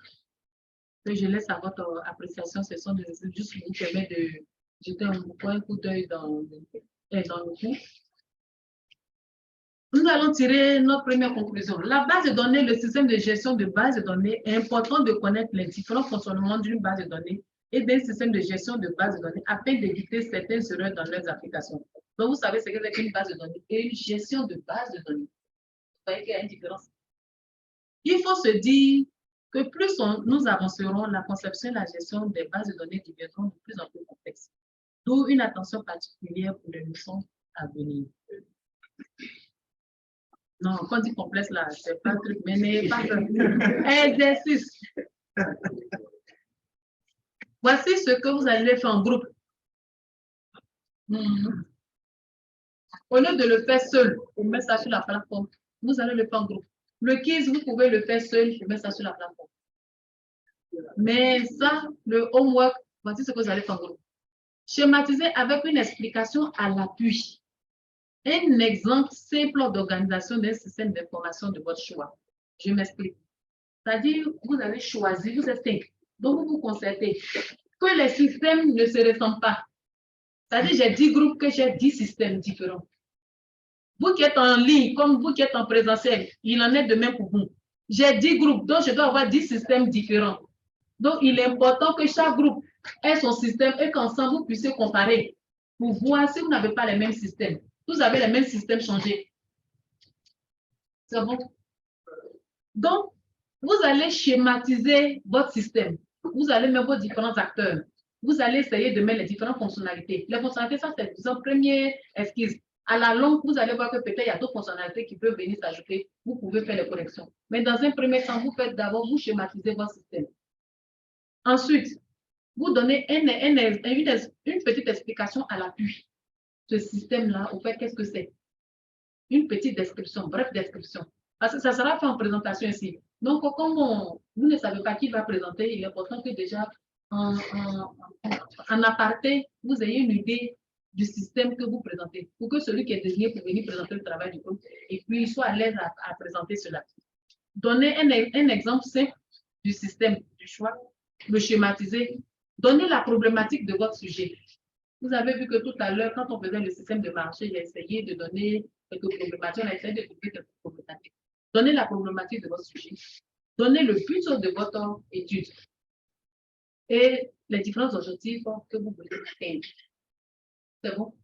que je laisse à votre appréciation. Ce sont juste pour vous permettre de jeter un coup d'œil dans le cours. Nous allons tirer notre première conclusion. La base de données, le système de gestion de base de données, est important de connaître les différents fonctionnements d'une base de données et d'un système de gestion de base de données afin d'éviter certaines erreurs dans leurs applications. Donc, vous savez ce que c'est qu'une base de données et une gestion de base de données. Vous voyez qu'il y a une différence. Il faut se dire que plus nous avancerons, la conception et la gestion des bases de données deviendront de plus en plus complexes. D'où une attention particulière pour les leçons à venir. Non, quand on dit complexe, là, c'est pas un truc, mais pas exercice. Voici ce que vous allez faire en groupe. Au lieu de le faire seul, vous mettez ça sur la plateforme. Vous allez le faire en groupe. Le quiz, vous pouvez le faire seul, je mets ça sur la plateforme. Mais ça, le homework, voici ce que vous allez faire en groupe. Schématiser avec une explication à l'appui. Un exemple simple d'organisation d'un système d'information de votre choix. Je m'explique. C'est-à-dire, vous avez choisi, vous êtes 5. Donc, vous vous concertez. Que les systèmes ne se ressemblent pas. C'est-à-dire, j'ai 10 groupes, que j'ai 10 systèmes différents. Vous qui êtes en ligne, comme vous qui êtes en présentiel, il en est de même pour vous. J'ai 10 groupes, donc je dois avoir 10 systèmes différents. Donc, il est important que chaque groupe ait son système et qu'ensemble, vous puissiez comparer pour voir si vous n'avez pas les mêmes systèmes. Vous avez les mêmes systèmes changés. C'est bon? Donc, vous allez schématiser votre système. Vous allez mettre vos différents acteurs. Vous allez essayer de mettre les différentes fonctionnalités. Les fonctionnalités, ça, c'est une première esquisse. À la longue, vous allez voir que peut-être il y a d'autres fonctionnalités qui peuvent venir s'ajouter. Vous pouvez faire les corrections. Mais dans un premier temps, vous faites d'abord, vous schématisez votre système. Ensuite, vous donnez une petite explication à l'appui. Ce système-là, au fait, qu'est-ce que c'est? Une petite description, bref description. Parce que ça sera fait en présentation ici. Donc, comme vous ne savez pas qui va présenter, il est important que déjà, en aparté, vous ayez une idée du système que vous présentez, pour que celui qui est désigné pour venir présenter le travail du groupe, et puis il soit à l'aise à présenter cela. Donnez un exemple simple du système du choix, le schématiser, donnez la problématique de votre sujet. Vous avez vu que tout à l'heure, quand on faisait le système de marché, j'ai essayé de donner quelques problématiques, on a essayé de trouver quelques problématiques. Donnez la problématique de votre sujet, donnez le but de votre étude et les différents objectifs que vous voulez atteindre. C'est bon?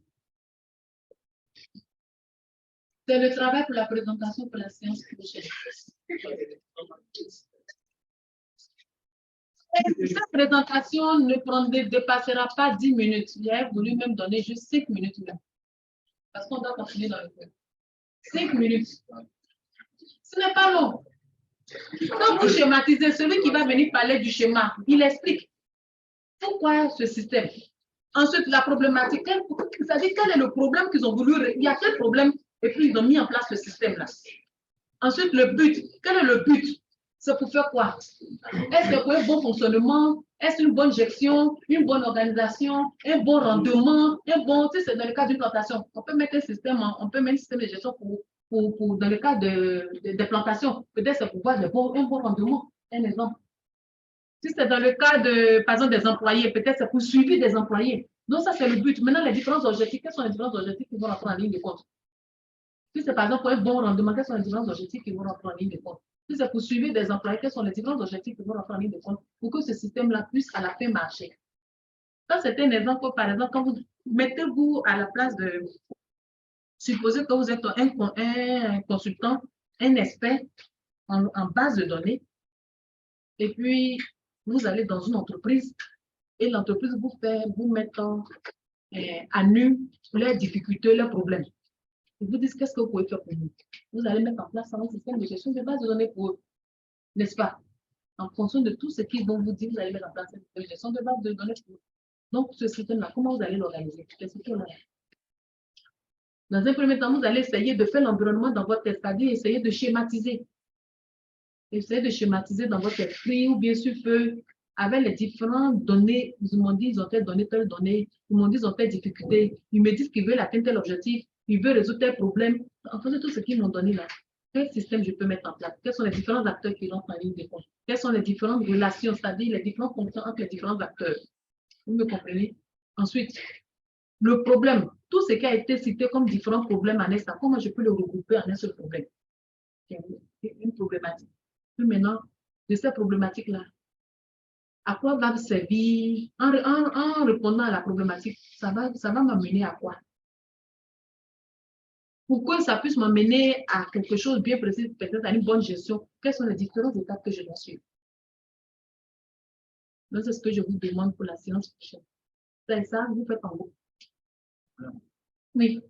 C'est le travail pour la présentation pour la séance prochaine. Cette présentation ne dépassera pas 10 minutes. J'ai voulu même donner juste 5 minutes même. Parce qu'on doit continuer dans le cours. 5 minutes. Ce n'est pas long. Quand vous schématisez, celui qui va venir parler du schéma, il explique pourquoi ce système. Ensuite, la problématique, c'est-à-dire quel est le problème qu'ils ont voulu, il y a quel problème, et puis ils ont mis en place ce système-là. Ensuite, le but, quel est le but? C'est pour faire quoi? Est-ce que pour un bon fonctionnement, est-ce une bonne gestion, une bonne organisation, un bon rendement, si c'est dans le cas d'une plantation, on peut mettre un système, de gestion dans le cas des plantations, peut-être c'est pour voir un bon rendement, un exemple. Si c'est dans le cas de, par exemple, des employés, peut-être c'est pour suivre des employés. Donc, ça, c'est le but. Maintenant, les différents objectifs, quels sont les différents objectifs qui vont rentrer en ligne de compte? Si c'est, par exemple, pour un bon rendement, quels sont les différents objectifs qui vont rentrer en ligne de compte? Si c'est pour suivre des employés, quels sont les différents objectifs qui vont rentrer en ligne de compte pour que ce système-là puisse à la fin marcher? Ça, c'est un exemple, par exemple, quand vous mettez-vous à la place de... Supposez que vous êtes un consultant, un expert en base de données, et puis vous allez dans une entreprise et l'entreprise vous met à nu leurs difficultés, leurs problèmes. Ils vous disent qu'est-ce que vous pouvez faire pour nous. Vous allez mettre en place un système de gestion de base de données pour eux, n'est-ce pas? En fonction de tout ce qu'ils vont vous dire, vous allez mettre en place une gestion de base de données pour eux. Donc, ce système-là, comment vous allez l'organiser? Dans un premier temps, vous allez essayer de faire l'environnement dans votre test, c'est-à-dire essayer de schématiser. Essayez de schématiser dans votre esprit ou bien sûr que avec les différentes données, ils m'ont dit ils ont donné telle donnée, ils m'ont dit ils ont telle difficulté, ils me disent qu'ils veulent atteindre tel objectif, ils veulent résoudre tel problème. En fait, tout ce qu'ils m'ont donné là, quel système je peux mettre en place? Quels sont les différents acteurs qui rentrent en ligne de compte? Quelles sont les différentes relations, c'est-à-dire les différentes fonctions entre les différents acteurs? Vous me comprenez? Ensuite, le problème, tout ce qui a été cité comme différents problèmes en instant, comment je peux le regrouper en un seul problème? Une problématique. Puis maintenant, de ces problématiques-là, à quoi va me servir en répondant à la problématique? Ça va m'amener à quoi? Pour que ça puisse m'amener à quelque chose de bien précis, peut-être à une bonne gestion, quelles sont les différentes étapes que je dois suivre? Donc, c'est ce que je vous demande pour la séance prochaine. C'est ça, vous faites en gros. Oui.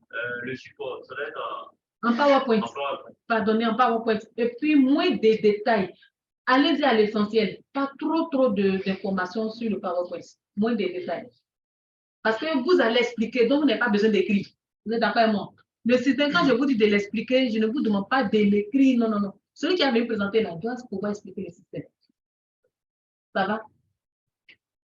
Le support, ça doit être en PowerPoint. Pardonnez, en PowerPoint. Et puis, moins de détails. Allez-y à l'essentiel. Pas trop d'informations sur le PowerPoint. Moins de détails. Parce que vous allez expliquer, donc vous n'avez pas besoin d'écrire. Vous êtes d'accord avec moi? Le système, quand je vous dis de l'expliquer, je ne vous demande pas de l'écrire. Non, non, non. Celui qui a venu présenter la doit pouvoir expliquer le système. Ça va?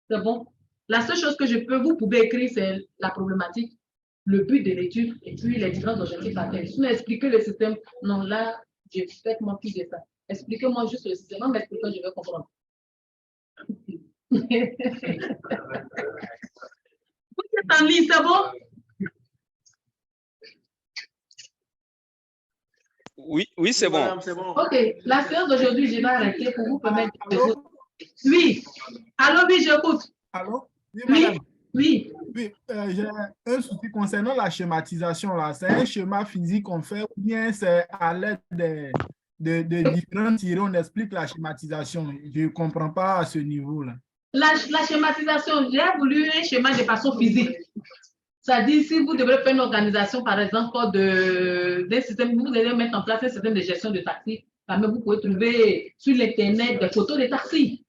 C'est bon? La seule chose que vous pouvez écrire, c'est la problématique, le but de l'étude et puis les différents objectifs à atteindre. Si vous expliquez le système, non, là, je fais mon plus de ça. Expliquez-moi juste le système. En m'expliquant, je vais comprendre. Vous êtes en ligne, c'est bon? Oui, oui, c'est bon. Madame, c'est bon. OK. La séance d'aujourd'hui, je vais arrêter pour vous permettre de... Oui. Allô, oui, j'écoute. Allô? Oui, Oui. madame. Oui. Oui, j'ai un souci concernant la schématisation. Là. C'est un schéma physique qu'on fait ou bien c'est à l'aide de différents tirés, on explique la schématisation. Je ne comprends pas à ce niveau-là. La schématisation, j'ai voulu un schéma de façon physique. C'est-à-dire, si vous devez faire une organisation, par exemple, d'un système, vous allez mettre en place un système de gestion de taxi. Vous pouvez trouver sur l'Internet des photos de taxis.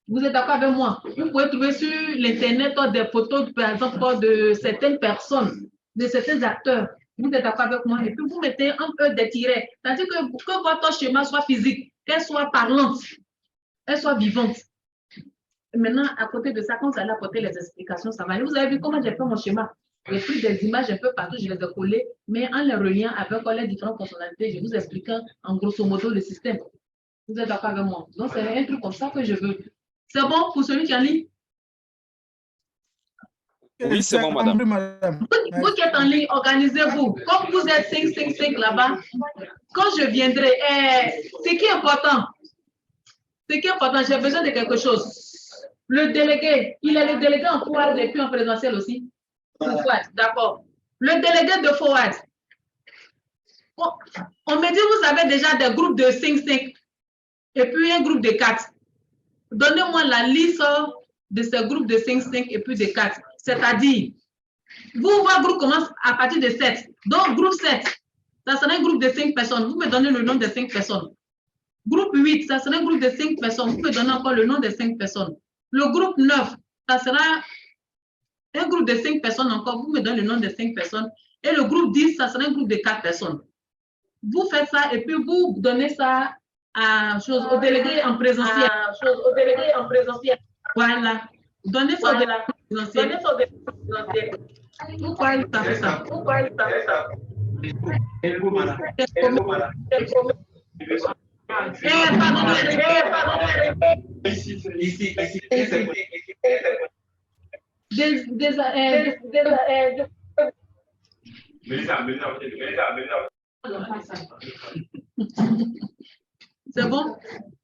Vous êtes d'accord avec moi? Vous pouvez trouver sur l'Internet des photos, par exemple, de certaines personnes, de certains acteurs. Vous êtes d'accord avec moi? Et puis, vous mettez un peu des tirets. C'est-à-dire que votre schéma soit physique, qu'elle soit parlante, elle soit vivante. Maintenant, à côté de ça, quand vous allez apporter les explications, ça va. Vous avez vu comment j'ai fait mon schéma? J'ai pris des images un peu partout, je les ai collées, mais en les reliant avec les différentes fonctionnalités, je vous explique en grosso modo le système. Vous êtes d'accord avec moi? Donc, c'est un truc comme ça que je veux. C'est bon pour celui qui est en ligne? Oui, c'est bon, madame. Vous qui êtes en ligne, organisez-vous. Comme vous êtes 5 là-bas, quand je viendrai, ce qui est important, j'ai besoin de quelque chose. Le délégué, il est le délégué en forward et puis en présentiel aussi. D'accord. Le délégué de forward. On me dit, vous avez déjà des groupes de 5 et puis un groupe de 4. Donnez-moi la liste de ces groupes de 5 et puis de 4. C'est-à-dire, votre groupe commence à partir de 7. Donc, groupe 7, ça sera un groupe de 5 personnes. Vous me donnez le nom de 5 personnes. Groupe 8, ça sera un groupe de 5 personnes. Vous me donnez encore le nom de 5 personnes. Le groupe 9, ça sera un groupe de 5 personnes encore. Vous me donnez le nom de 5 personnes. Et le groupe 10, ça sera un groupe de 4 personnes. Vous faites ça et puis vous donnez ça au délégué en présentiel. Voilà. Donnez ça au délégué en présentiel. Pourquoi il t'a fait ça? C'est bon?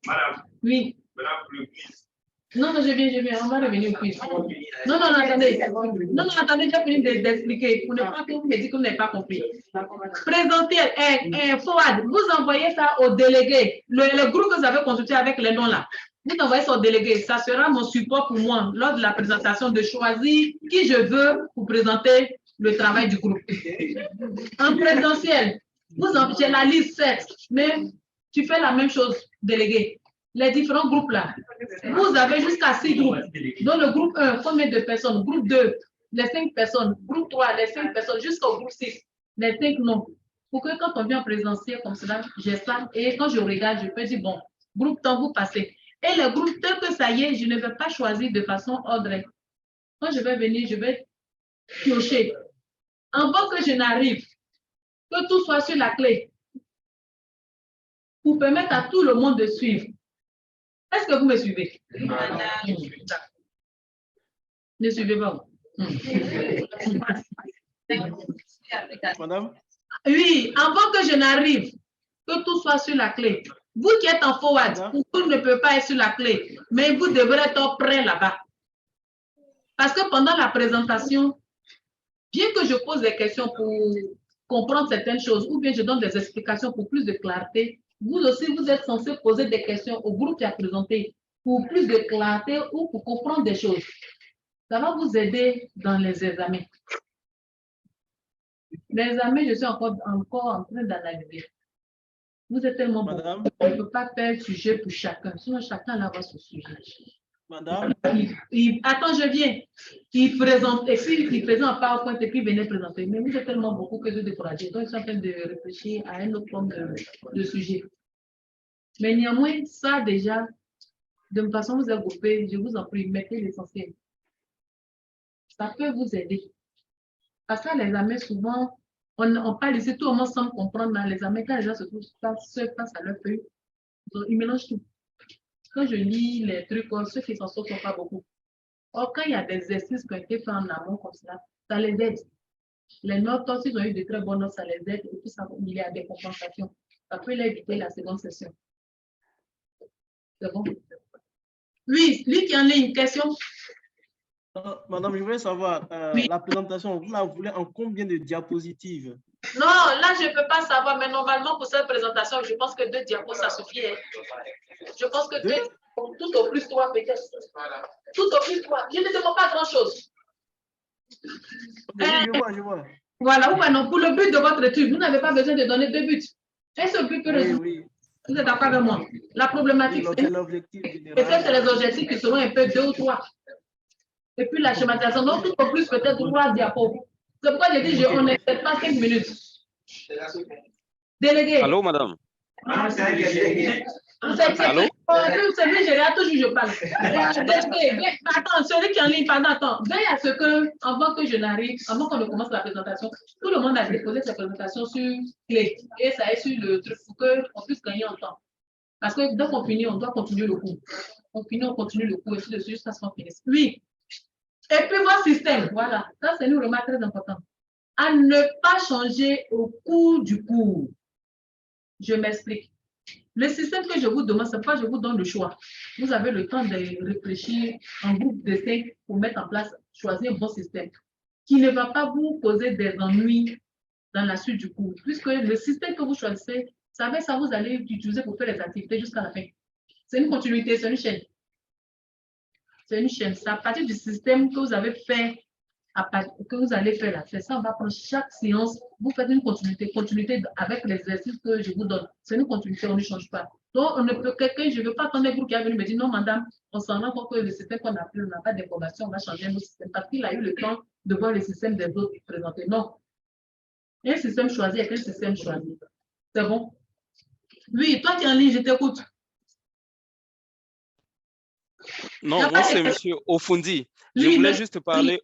Madame. Oui. Madame, le quiz. Non, je viens. On va revenir au quiz. Non, attendez. Non, attendez, j'ai fini d'expliquer. Pour ne pas que vous me dites que vous n'avez pas compris. Présentiel, forward, vous envoyez ça au délégué. Le groupe que vous avez consulté avec les noms là. Vous envoyez ça au délégué. Ça sera mon support pour moi lors de la présentation de choisir qui je veux pour présenter le travail du groupe. En présentiel, j'ai la liste 7, mais tu fais la même chose, délégué. Les différents groupes là, vous avez jusqu'à 6 groupes. Dans le groupe 1, combien de personnes? Groupe 2, les 5 personnes. Groupe 3, les 5 personnes, jusqu'au groupe 6, les 5 non. Pour que quand on vient en présentiel comme cela, j'ai ça. Et quand je regarde, je peux dire, bon, groupe temps, vous passez. Et le groupe, tel que ça y est, je ne vais pas choisir de façon ordonnée. Quand je vais venir, je vais piocher. Avant que je n'arrive, que tout soit sur la clé, pour permettre à tout le monde de suivre. Est-ce que vous me suivez? Ne suivez pas. Madame? Oui, avant que je n'arrive, que tout soit sur la clé. Vous qui êtes en forward, vous ne pouvez pas être sur la clé, mais vous devrez être prêt là-bas. Parce que pendant la présentation, bien que je pose des questions pour comprendre certaines choses, ou bien je donne des explications pour plus de clarté, vous aussi, vous êtes censé poser des questions au groupe qui a présenté pour plus de clarté ou pour comprendre des choses. Ça va vous aider dans les examens. Les examens, je suis encore en train d'analyser. Vous êtes tellement bon. On ne peut pas faire sujet pour chacun. Sinon, chacun a son sujet. Madame? Attends, je viens. Il présente, et puis il présente en PowerPoint et puis il venait présenter. Mais vous êtes tellement beaucoup que je découragé. Donc, je suis en train de réfléchir à un autre forme de sujet. Mais néanmoins, ça déjà, de toute façon, vous êtes groupés, je vous en prie, mettez l'essentiel. Ça peut vous aider. Parce que l'examen, souvent, on parle ici, tout le monde semble comprendre dans l'examen. Quand les gens se trouvent seuls face à leur feuille, Donc, ils mélangent tout. Quand je lis les trucs, ceux qui s'en sortent ne sont pas beaucoup. Or, quand il y a des exercices qui ont été faits en amont comme ça les aide. Les notes, s'ils ont eu de très bonnes notes, ça les aide. Et puis, il y a des compensations. Ça peut éviter la seconde session. C'est bon? Oui, lui qui en a une question. Madame, je voulais savoir, Oui. la présentation, vous la voulez en combien de diapositives? Non, là, je ne peux pas savoir, mais normalement, pour cette présentation, je pense que 2 diapos, ça suffit. Hein. Je pense que 2, tout au plus 3, peut-être. Tout au plus 3. Je ne demande pas grand-chose. Oui, je vois. Voilà, ou maintenant, pour le but de votre étude, vous n'avez pas besoin de donner 2 buts. Et ce but peut résoudre. Oui. Vous êtes d'accord avec moi? La problématique, C'est l'objectif et général. ça, c'est les objectifs qui seront un peu 2 ou 3. Et puis la schématisation, donc tout au plus peut-être 3 diapos. C'est pourquoi j'ai dit, on n'excède pas 5 minutes. Délégué. Allô, madame? Allô? Allô? Vous savez, je toujours, je parle. Attends, celui qui est en ligne, pardon, attends. Veille à ce que, avant que je n'arrive, avant qu'on ne commence la présentation, tout le monde a déposé sa présentation sur clé. Et ça est sur le truc pour qu'on puisse gagner en temps. Parce que dès qu'on finit, on doit continuer le cours. On finit, on continue le cours, et puis jusqu'à ce qu'on finisse. Oui. Et puis votre système, voilà. Ça, c'est une remarque très importante. À ne pas changer au cours du cours. Je m'explique. Le système que je vous demande, c'est pas je vous donne le choix. Vous avez le temps de réfléchir en groupe de 5 pour mettre en place, choisir un bon système qui ne va pas vous poser des ennuis dans la suite du cours. Puisque le système que vous choisissez, ça vous allez l'utiliser pour faire les activités jusqu'à la fin. C'est une continuité, c'est une chaîne. C'est une chaîne. C'est à partir du système que vous avez fait, que vous allez faire là. C'est ça, on va prendre chaque séance, vous faites une continuité avec l'exercice que je vous donne. C'est une continuité, on ne change pas. Donc, on ne peut quelqu'un, je ne veux pas attendre un groupe qui est venu me dire non, madame, on s'en rend compte que le système qu'on a pris, on n'a pas d'information, on va changer nos systèmes parce qu'il a eu le temps de voir le système des autres présentés. Non. Un système choisi avec un système choisi. C'est bon? Oui, toi qui es en ligne, je t'écoute. Non, moi c'est monsieur Ofundi. Je voulais juste parler,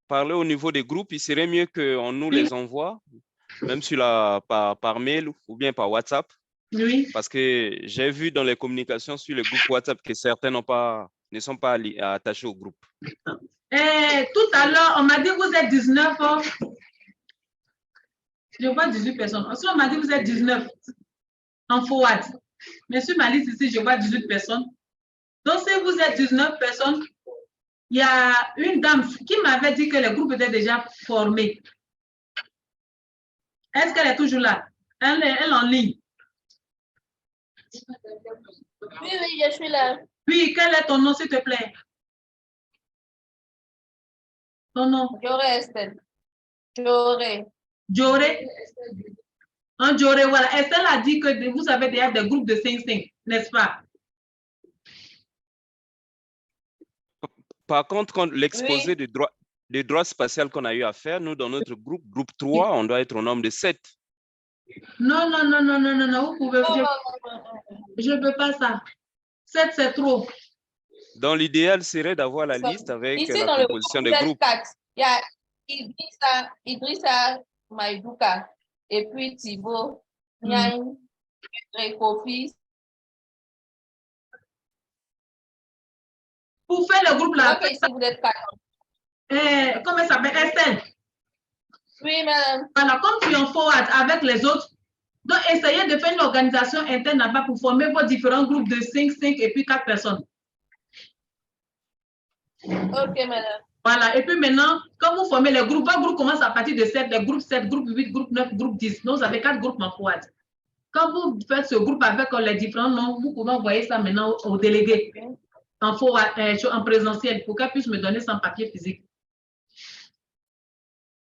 parler au niveau des groupes. Il serait mieux qu'on nous les envoie, même par mail ou bien par WhatsApp. Oui. Parce que j'ai vu dans les communications sur le groupe WhatsApp que certains ne sont pas attachés au groupe. Tout à l'heure, on m'a dit que vous êtes 19 ans. Je vois 18 personnes. Ensuite, on m'a dit que vous êtes 19 en forward. Mais sur ma liste ici, je vois 18 personnes. Donc, si vous êtes 19 personnes, il y a une dame qui m'avait dit que le groupe était déjà formé. Est-ce qu'elle est toujours là? Elle est en ligne. Oui, je suis là. Oui, quel est ton nom, s'il te plaît? Ton nom? Joré Estelle. Joré. Joré? Joré, voilà. Estelle a dit que vous avez déjà des groupes de 5-5, n'est-ce pas? Par contre, quand l'exposé de droit spatial qu'on a eu à faire, nous, dans notre groupe 3, on doit être au nombre de 7. Non, vous pouvez... Je ne veux pas ça. 7, c'est trop. Donc, l'idéal serait d'avoir la liste avec ici, la composition des groupes. Il y a Idrissa Maïdouka, et puis Thibaut, Niaï, Kofi. Pour faire le groupe là. Ok, si vous êtes 4. Comment ça s'appelle? Estelle? Oui, madame. Voilà, comme tu es en forward avec les autres, donc essayez de faire une organisation interne là-bas pour former vos différents groupes de 5 et puis 4 personnes. Ok, madame. Voilà, et puis maintenant, quand vous formez les groupes, votre groupe commence à partir de 7, les groupes 7, groupe 8, groupe 9, groupe 10. Donc, vous avez 4 groupes en forward. Quand vous faites ce groupe avec les différents noms, vous pouvez envoyer ça maintenant aux délégués en en présentiel pour qu'elle puisse me donner son papier physique.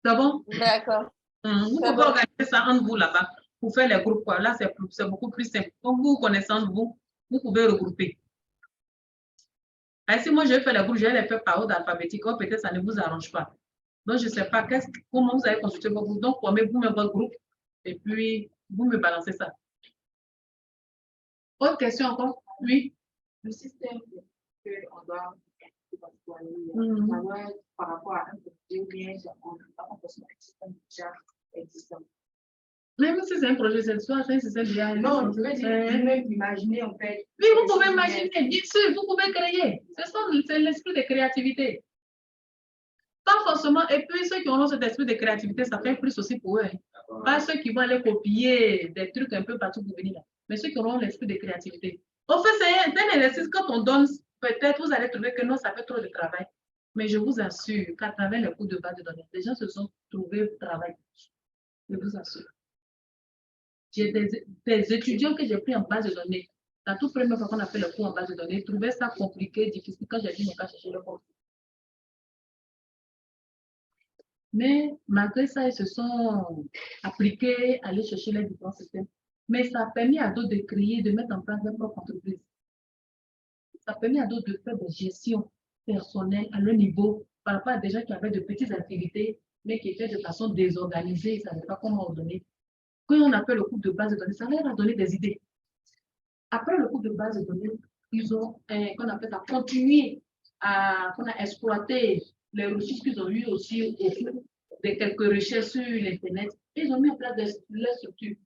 C'est bon? D'accord. Vous pouvez organiser ça entre vous là-bas pour faire les groupes. Quoi. Là, c'est beaucoup plus simple. Quand vous connaissez entre vous, vous pouvez regrouper. Et si moi je vais faire les groupes, je vais les faire par ordre alphabétique. Oh, peut-être ça ne vous arrange pas. Donc, je ne sais pas comment vous avez consulté vos groupes. Donc, formez-vous votre groupe et puis vous me balancez ça. Autre question encore? Oui. Le système qu'on doit par rapport à un produit bien, on peut un système déjà existant. Même si c'est un projet, c'est soit c'est un système d'IA. Non, je veux dire, même imaginer en fait. Oui, vous pouvez imaginer, bien sûr, vous pouvez créer. C'est l'esprit de créativité. Pas forcément, et puis ceux qui ont cet esprit de créativité, ça fait plus aussi pour eux. Hein. Pas ceux qui vont aller copier des trucs un peu partout pour venir là, mais ceux qui auront l'esprit de créativité. En fait, c'est un exercice, quand on donne, peut-être vous allez trouver que non, ça fait trop de travail. Mais je vous assure qu'à travers les cours de base de données, les gens se sont trouvés travail. Je vous assure. J'ai des étudiants que j'ai pris en base de données. La toute première fois qu'on a fait le cours en base de données, ils trouvaient ça compliqué, difficile quand j'ai dit mon cas chercher le cours. Mais malgré ça, ils se sont appliqués à aller chercher les différents systèmes. Mais ça a permis à d'autres de créer, de mettre en place leur propre entreprise. Ça a permis à d'autres de faire des gestions personnelles à leur niveau par rapport à des gens qui avaient de petites activités, mais qui étaient de façon désorganisée, ils ne savaient pas comment ordonner. Quand on a fait le cours de base de données, ça leur a donné des idées. Après le cours de base de données, ils ont, qu'on appelle ça, continué à exploiter les ressources qu'ils ont eues aussi au cours de quelques recherches sur l'Internet. Ils ont mis en place leurs structures.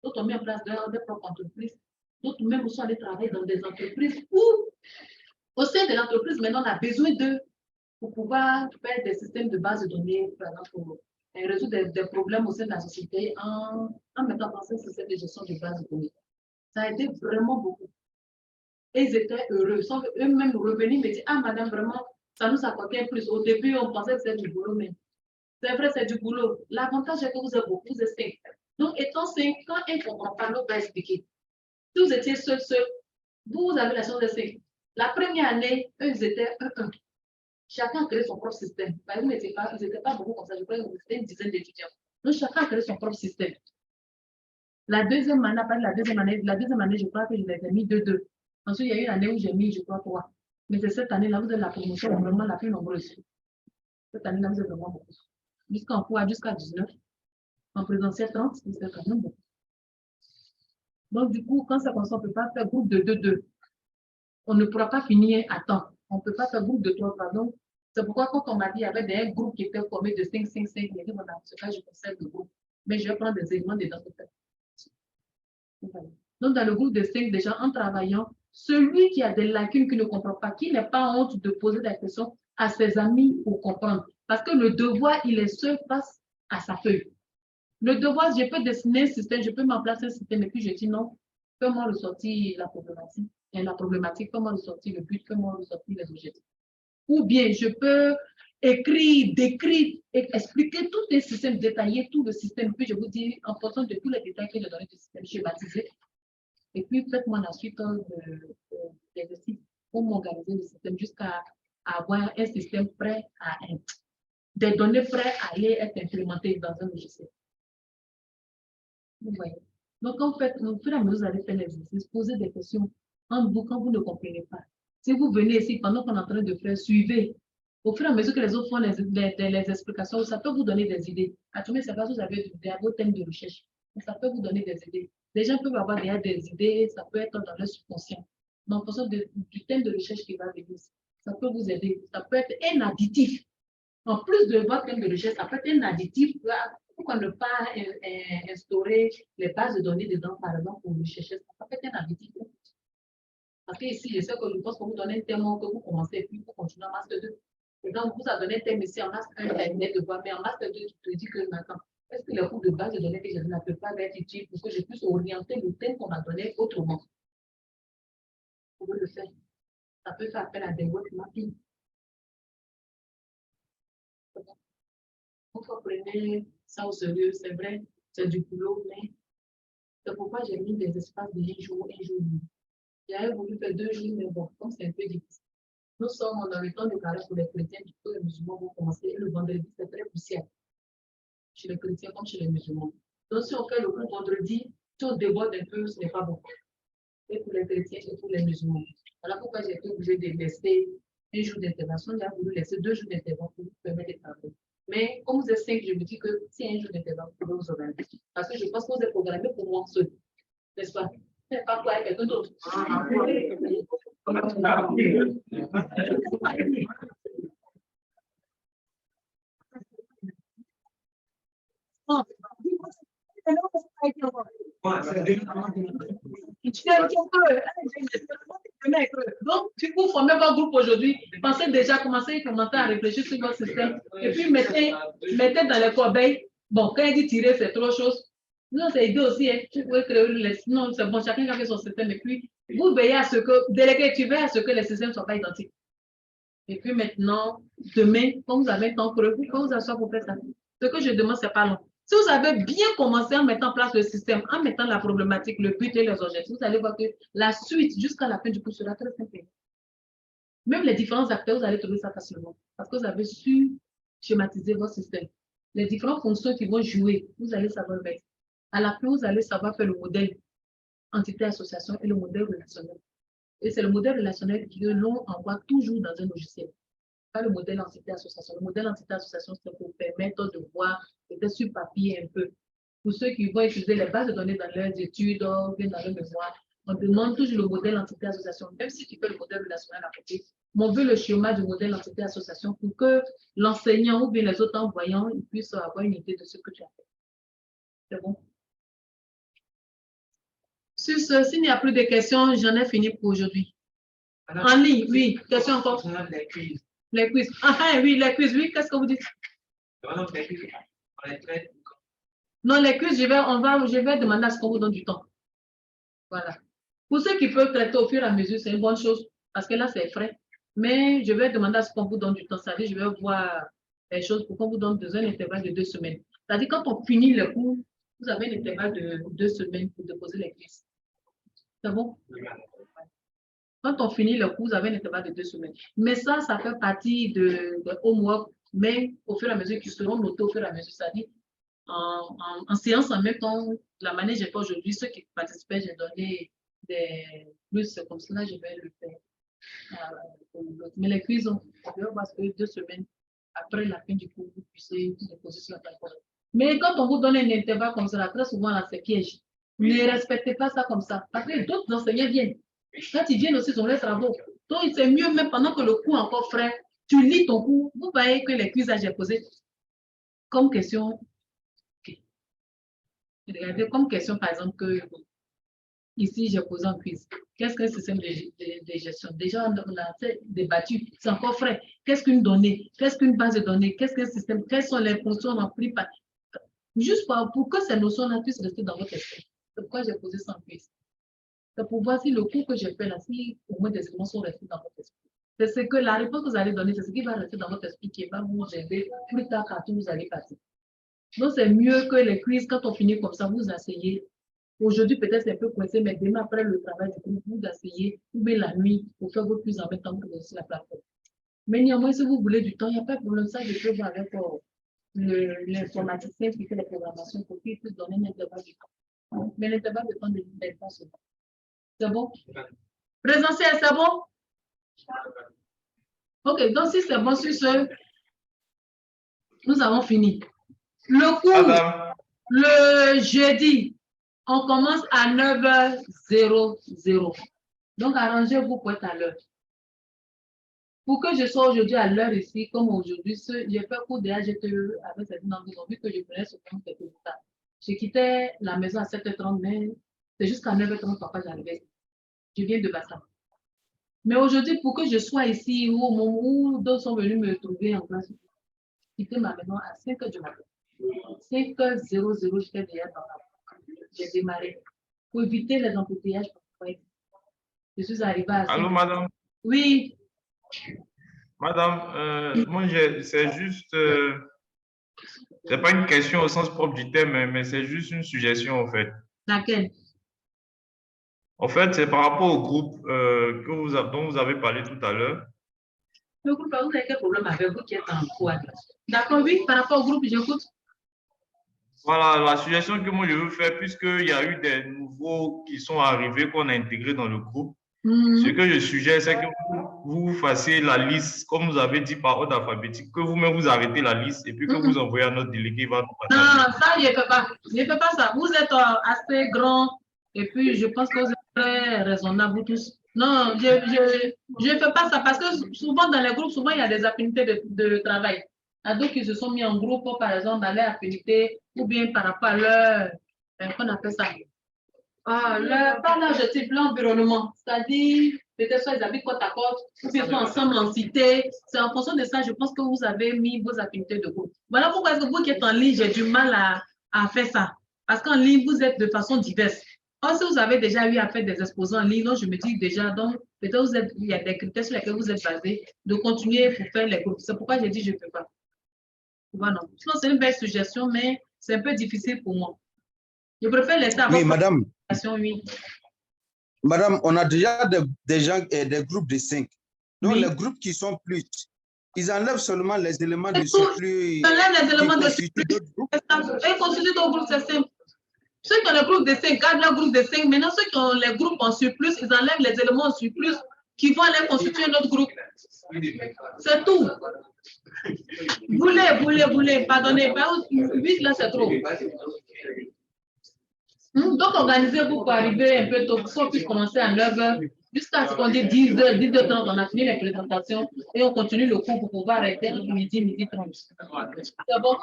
D'autres ont mis en place leurs propres entreprises. D'autres même sont allés travailler dans des entreprises où, au sein de l'entreprise, maintenant, on a besoin d'eux pour pouvoir faire des systèmes de base de données, par exemple, pour résoudre des problèmes au sein de la société en mettant en place un système de gestion de base de données. Ça a aidé vraiment beaucoup. Et ils étaient heureux. Ils sont eux-mêmes revenus me dire, ah madame, vraiment, ça nous apportait plus. Au début, on pensait que c'était du boulot, mais c'est vrai, c'est du boulot. L'avantage est que vous êtes beaucoup, vous êtes 5. Donc, étant 5, quand un ne comprend pas, l'autre va expliquer. Si vous étiez seul, vous avez la chance de 5. La première année, eux, ils étaient 1. Chacun a créé son propre système. Ils n'étaient pas beaucoup comme ça. Je crois que c'était une dizaine d'étudiants. Donc, chacun a créé son propre système. La deuxième année, après la deuxième année, je crois que je les ai mis 2-2. Ensuite, il y a eu une année où j'ai mis, je crois, 3. Mais c'est cette année-là, vous avez la promotion vraiment la plus nombreuse. Cette année-là, vous êtes vraiment beaucoup. Jusqu'en quoi? Jusqu'à 19. En présentiel 30, c'est quand même beaucoup. Donc, du coup, quand ça commence, on ne peut pas faire groupe de 2-2. On ne pourra pas finir à temps. On ne peut pas faire groupe de 3, pardon. C'est pourquoi, quand on m'a dit qu'il y avait des groupes qui étaient formés de 5, 5, 5, j'ai dit, voilà, ce cas, je conseille le groupe. Mais je vais prendre des éléments dedans. Donc, dans le groupe de 5, déjà, en travaillant, celui qui a des lacunes, qui ne comprend pas, qui n'est pas honte de poser des questions à ses amis pour comprendre. Parce que le devoir, il est seul face à sa feuille. Le devoir, je peux dessiner un système, je peux m'en placer un système, et puis je dis non, comment ressortir la problématique, comment ressortir le but, comment ressortir les objectifs. Ou bien, je peux écrire, décrire, et expliquer tout un système, détailler tout le système, puis je vous dis, en fonction de tous les détails que j'ai donnés du système, schématisé. Et puis, faites-moi la suite d'exercices pour m'organiser le système jusqu'à avoir un système prêt des données prêtes à aller être implémentées dans un logiciel. Vous voyez. Donc, en fait, au fur et à mesure, vous allez faire l'exercice, poser des questions en vous quand vous ne comprenez pas. Si vous venez ici, pendant qu'on est en train de faire, suivez. Au fur et à mesure que les autres font les explications, ça peut vous donner des idées. À tout moment, c'est pas que vous avez vos thèmes de recherche. Ça peut vous donner des idées. Les gens peuvent avoir déjà des idées, ça peut être dans leur subconscient. Mais en fonction du thème de recherche qui va venir, ça peut vous aider. Ça peut être un additif. En plus de votre thème de recherche, ça peut être un additif. Pourquoi ne pas instaurer les bases de données dedans, par exemple, pour rechercher? Ça peut être un additif. Parce que ici, je sais que je pense que vous donnez un thème que vous commencez et puis vous continuez en master 2. Et donc, vous avez donné un thème ici en master 1, terminé de voir, mais en master 2, tu te dis que maintenant, est-ce que les cours de base de données que j'ai donné ne peuvent pas être utiles pour que je puisse orienter le thème qu'on m'a donné autrement? Vous pouvez le faire. Ça peut faire appel à des web mapping. Vous prenez ça au sérieux, c'est vrai, c'est du boulot, mais c'est pourquoi j'ai mis des espaces de 1 jour, 1 jour. J'avais voulu faire 2 jours, mais bon, comme c'est un peu difficile. Nous sommes dans le temps de carême pour les chrétiens, du coup, les musulmans vont commencer. Et le vendredi, c'est très poussière. Chez les chrétiens comme chez les musulmans. Donc, si on fait le coup vendredi, si on déborde un peu, ce n'est pas bon. Et pour les chrétiens et pour les musulmans. Voilà pourquoi j'ai été obligée de laisser 1 jour d'intervention. J'ai voulu laisser 2 jours d'intervention pour vous permettre de travailler. Mais comme vous êtes 5, je me dis que si 1 jour d'intervention, vous pouvez vous organiser. Parce que je pense que vous êtes programmé pour moi seul. N'est-ce pas? C'est pas pour quelqu'un d'autre. Donc, si vous formez votre groupe aujourd'hui, pensez déjà, commencez à réfléchir sur votre système et puis mettez dans les corbeilles. Bon, quand il dit tirer, c'est trop chose. Non, c'est aider aussi. Hein. Tu peux créer non, c'est bon, chacun a fait son système. Et puis, vous veillez à ce que, délégué, tu veilles à ce que les systèmes ne soient pas identiques. Et puis maintenant, demain, quand vous avez un temps creux, vous pouvez vous asseoir pour faire ça. Ce que je demande, ce n'est pas long. Si vous avez bien commencé en mettant en place le système, en mettant la problématique, le but et les objectifs, vous allez voir que la suite jusqu'à la fin du cours sera très simple. Même les différents acteurs, vous allez trouver ça facilement parce que vous avez su schématiser votre système. Les différentes fonctions qui vont jouer, vous allez savoir le mettre. À la fin, vous allez savoir faire le modèle entité-association et le modèle relationnel. Et c'est le modèle relationnel que l'on envoie toujours dans un logiciel. Pas le modèle entité-association. Le modèle entité-association, c'est pour permettre de voir, peut-être sur papier un peu. Pour ceux qui vont utiliser les bases de données dans leurs études ou bien dans leur mémoire, on demande toujours le modèle entité-association. Même si tu fais le modèle relationnel à côté, on veut le schéma du modèle entité-association pour que l'enseignant ou bien les autres envoyants puissent avoir une idée de ce que tu as fait. C'est bon? Sur ce, s'il n'y a plus de questions, j'en ai fini pour aujourd'hui. En ligne, oui. Question encore? Les quiz. Les quiz. Ah, oui, les quiz, oui. Qu'est-ce que vous dites? Non, les quiz, je vais demander à ce qu'on vous donne du temps. Voilà. Pour ceux qui peuvent traiter au fur et à mesure, c'est une bonne chose, parce que là, c'est frais. Mais je vais demander à ce qu'on vous donne du temps. C'est-à-dire, je vais voir les choses pour qu'on vous donne un intervalle de 2 semaines. C'est-à-dire, quand on finit le cours, vous avez un intervalle de 2 semaines pour déposer les quiz. C'est bon? Quand on finit le cours, vous avez un intervalle de 2 semaines. Mais ça fait partie de homework, mais au fur et à mesure qu'ils seront notés au fur et à mesure, c'est-à-dire en séance en même temps, la manière j'ai fait aujourd'hui, ceux qui participaient, j'ai donné des plus comme cela, je vais le faire. Mais les quiz, on va voir que 2 semaines après la fin du cours, vous puissiez déposer sur la plateforme. Mais quand on vous donne un intervalle comme ça, très souvent, là, c'est piège. Ne respectez pas ça comme ça. Parce que d'autres enseignants viennent. Quand ils viennent aussi, ils ont leurs travaux. Donc, c'est mieux, même pendant que le cours est encore frais, tu lis ton cours, vous voyez que les quiz que j'ai posés comme question. Regardez, comme question, par exemple, que ici, j'ai posé un quiz. Qu'est-ce qu'un système de gestion? Déjà, on a débattu, c'est encore frais. Qu'est-ce qu'une donnée? Qu'est-ce qu'une base de données? Qu'est-ce qu'un système? Quelles sont les fonctions remplies par... Juste pour que ces notions-là puissent rester dans votre esprit. C'est pourquoi j'ai posé ça en quiz. C'est pour voir si le cours que j'ai fait là, si au moins des éléments sont restés dans votre esprit. C'est ce que la réponse que vous allez donner, c'est ce qui va rester dans votre esprit, qui va vous aider plus tard quand vous allez passer. Donc, c'est mieux que les quiz, quand on finit comme ça, vous asseyez. Aujourd'hui, peut-être c'est un peu coincé, mais demain, après le travail du groupe, vous asseyez, ou bien la nuit, pour faire vos quiz en même temps que vous êtes sur la plateforme. Mais néanmoins, si vous voulez du temps, il n'y a pas de problème. Ça, je peux voir avec l'informaticien qui fait la programmation pour qu'il puisse donner un intervalle de temps. Mais l'intervalle de temps ne dépend pas seulement. C'est bon? Présentiel, c'est bon? Ok, donc si c'est bon sur ce, nous avons fini. Le cours, le jeudi, on commence à 9h00. Donc, arrangez-vous pour être à l'heure. Pour que je sois aujourd'hui à l'heure ici, comme aujourd'hui, j'ai fait cours de AGTE avec cette langue, ils ont vu que je prenais ce temps quelque temps. Je quittais la maison à 7h30, mais c'est jusqu'à 9h30 papa j'arrivais. Je viens de Bassam. Mais aujourd'hui, pour que je sois ici, au moment où d'autres sont venus me trouver en classe, j'ai quitté ma maison à 5h du matin. 5h00, j'étais déjà dans la... J'ai démarré. Pour éviter les embouteillages, je suis arrivée à... Allô, madame? Oui. Madame, moi, c'est juste... c'est pas une question au sens propre du terme, mais c'est juste une suggestion, en fait. Laquelle? En fait, c'est par rapport au groupe dont vous avez parlé tout à l'heure. Le groupe, vous avez quel problème avec vous qui êtes en cours? D'accord, oui, par rapport au groupe, j'écoute. Voilà, la suggestion que moi je veux faire, puisqu'il y a eu des nouveaux qui sont arrivés, qu'on a intégrés dans le groupe. Ce que je suggère, c'est que vous fassiez la liste, comme vous avez dit par ordre alphabétique, que vous-même vous arrêtez la liste et puis que vous envoyez à notre délégué. Va nous partager. Non, ça, je ne fais pas. Je ne fais pas ça. Vous êtes assez grand et puis je pense que vous êtes très raisonnables, vous tous. Non, je ne fais pas ça parce que souvent dans les groupes, souvent il y a des affinités de travail. Il y a d'autres qui se sont mis en groupe, par exemple, dans les affinités ou bien par rapport à leur qu'on appelle ça. Par là, je dis l'environnement, c'est-à-dire, peut-être soit ils habitent côte à côte, ou bien sont ensemble en cité. C'est en fonction de ça, je pense que vous avez mis vos activités de groupe. Voilà pourquoi est-ce que vous qui êtes en ligne, j'ai du mal à faire ça. Parce qu'en ligne, vous êtes de façon diverse. Or, si vous avez déjà eu à faire des exposants en ligne, donc je me dis déjà, donc peut-être il y a des critères sur lesquels vous êtes basés, de continuer pour faire les groupes. C'est pourquoi j'ai dit je ne peux pas. Voilà. Sinon, c'est une belle suggestion, mais c'est un peu difficile pour moi. Je préfère laisser à Oui, madame. Oui. Madame, on a déjà des gens et des groupes de 5. Donc, les groupes qui sont plus, ils enlèvent seulement les éléments de surplus. Ils enlèvent les éléments de surplus. Ils constituent d'autres groupes, c'est simple. Ceux qui ont les groupes de 5 gardent leur groupe de 5. Maintenant, ceux qui ont les groupes en surplus, ils enlèvent les éléments en surplus qui vont aller constituer notre groupe. C'est tout. Voulez, pardonnez, 8 là, c'est trop. Donc, organisez-vous pour arriver un peu tôt, pour qu'on puisse commencer à 9h, jusqu'à ce qu'on dise 10h, 10h30, on a fini les présentations et on continue le cours pour pouvoir arrêter midi 30. C'est bon?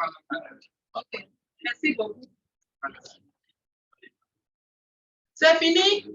Ok, merci beaucoup. C'est fini?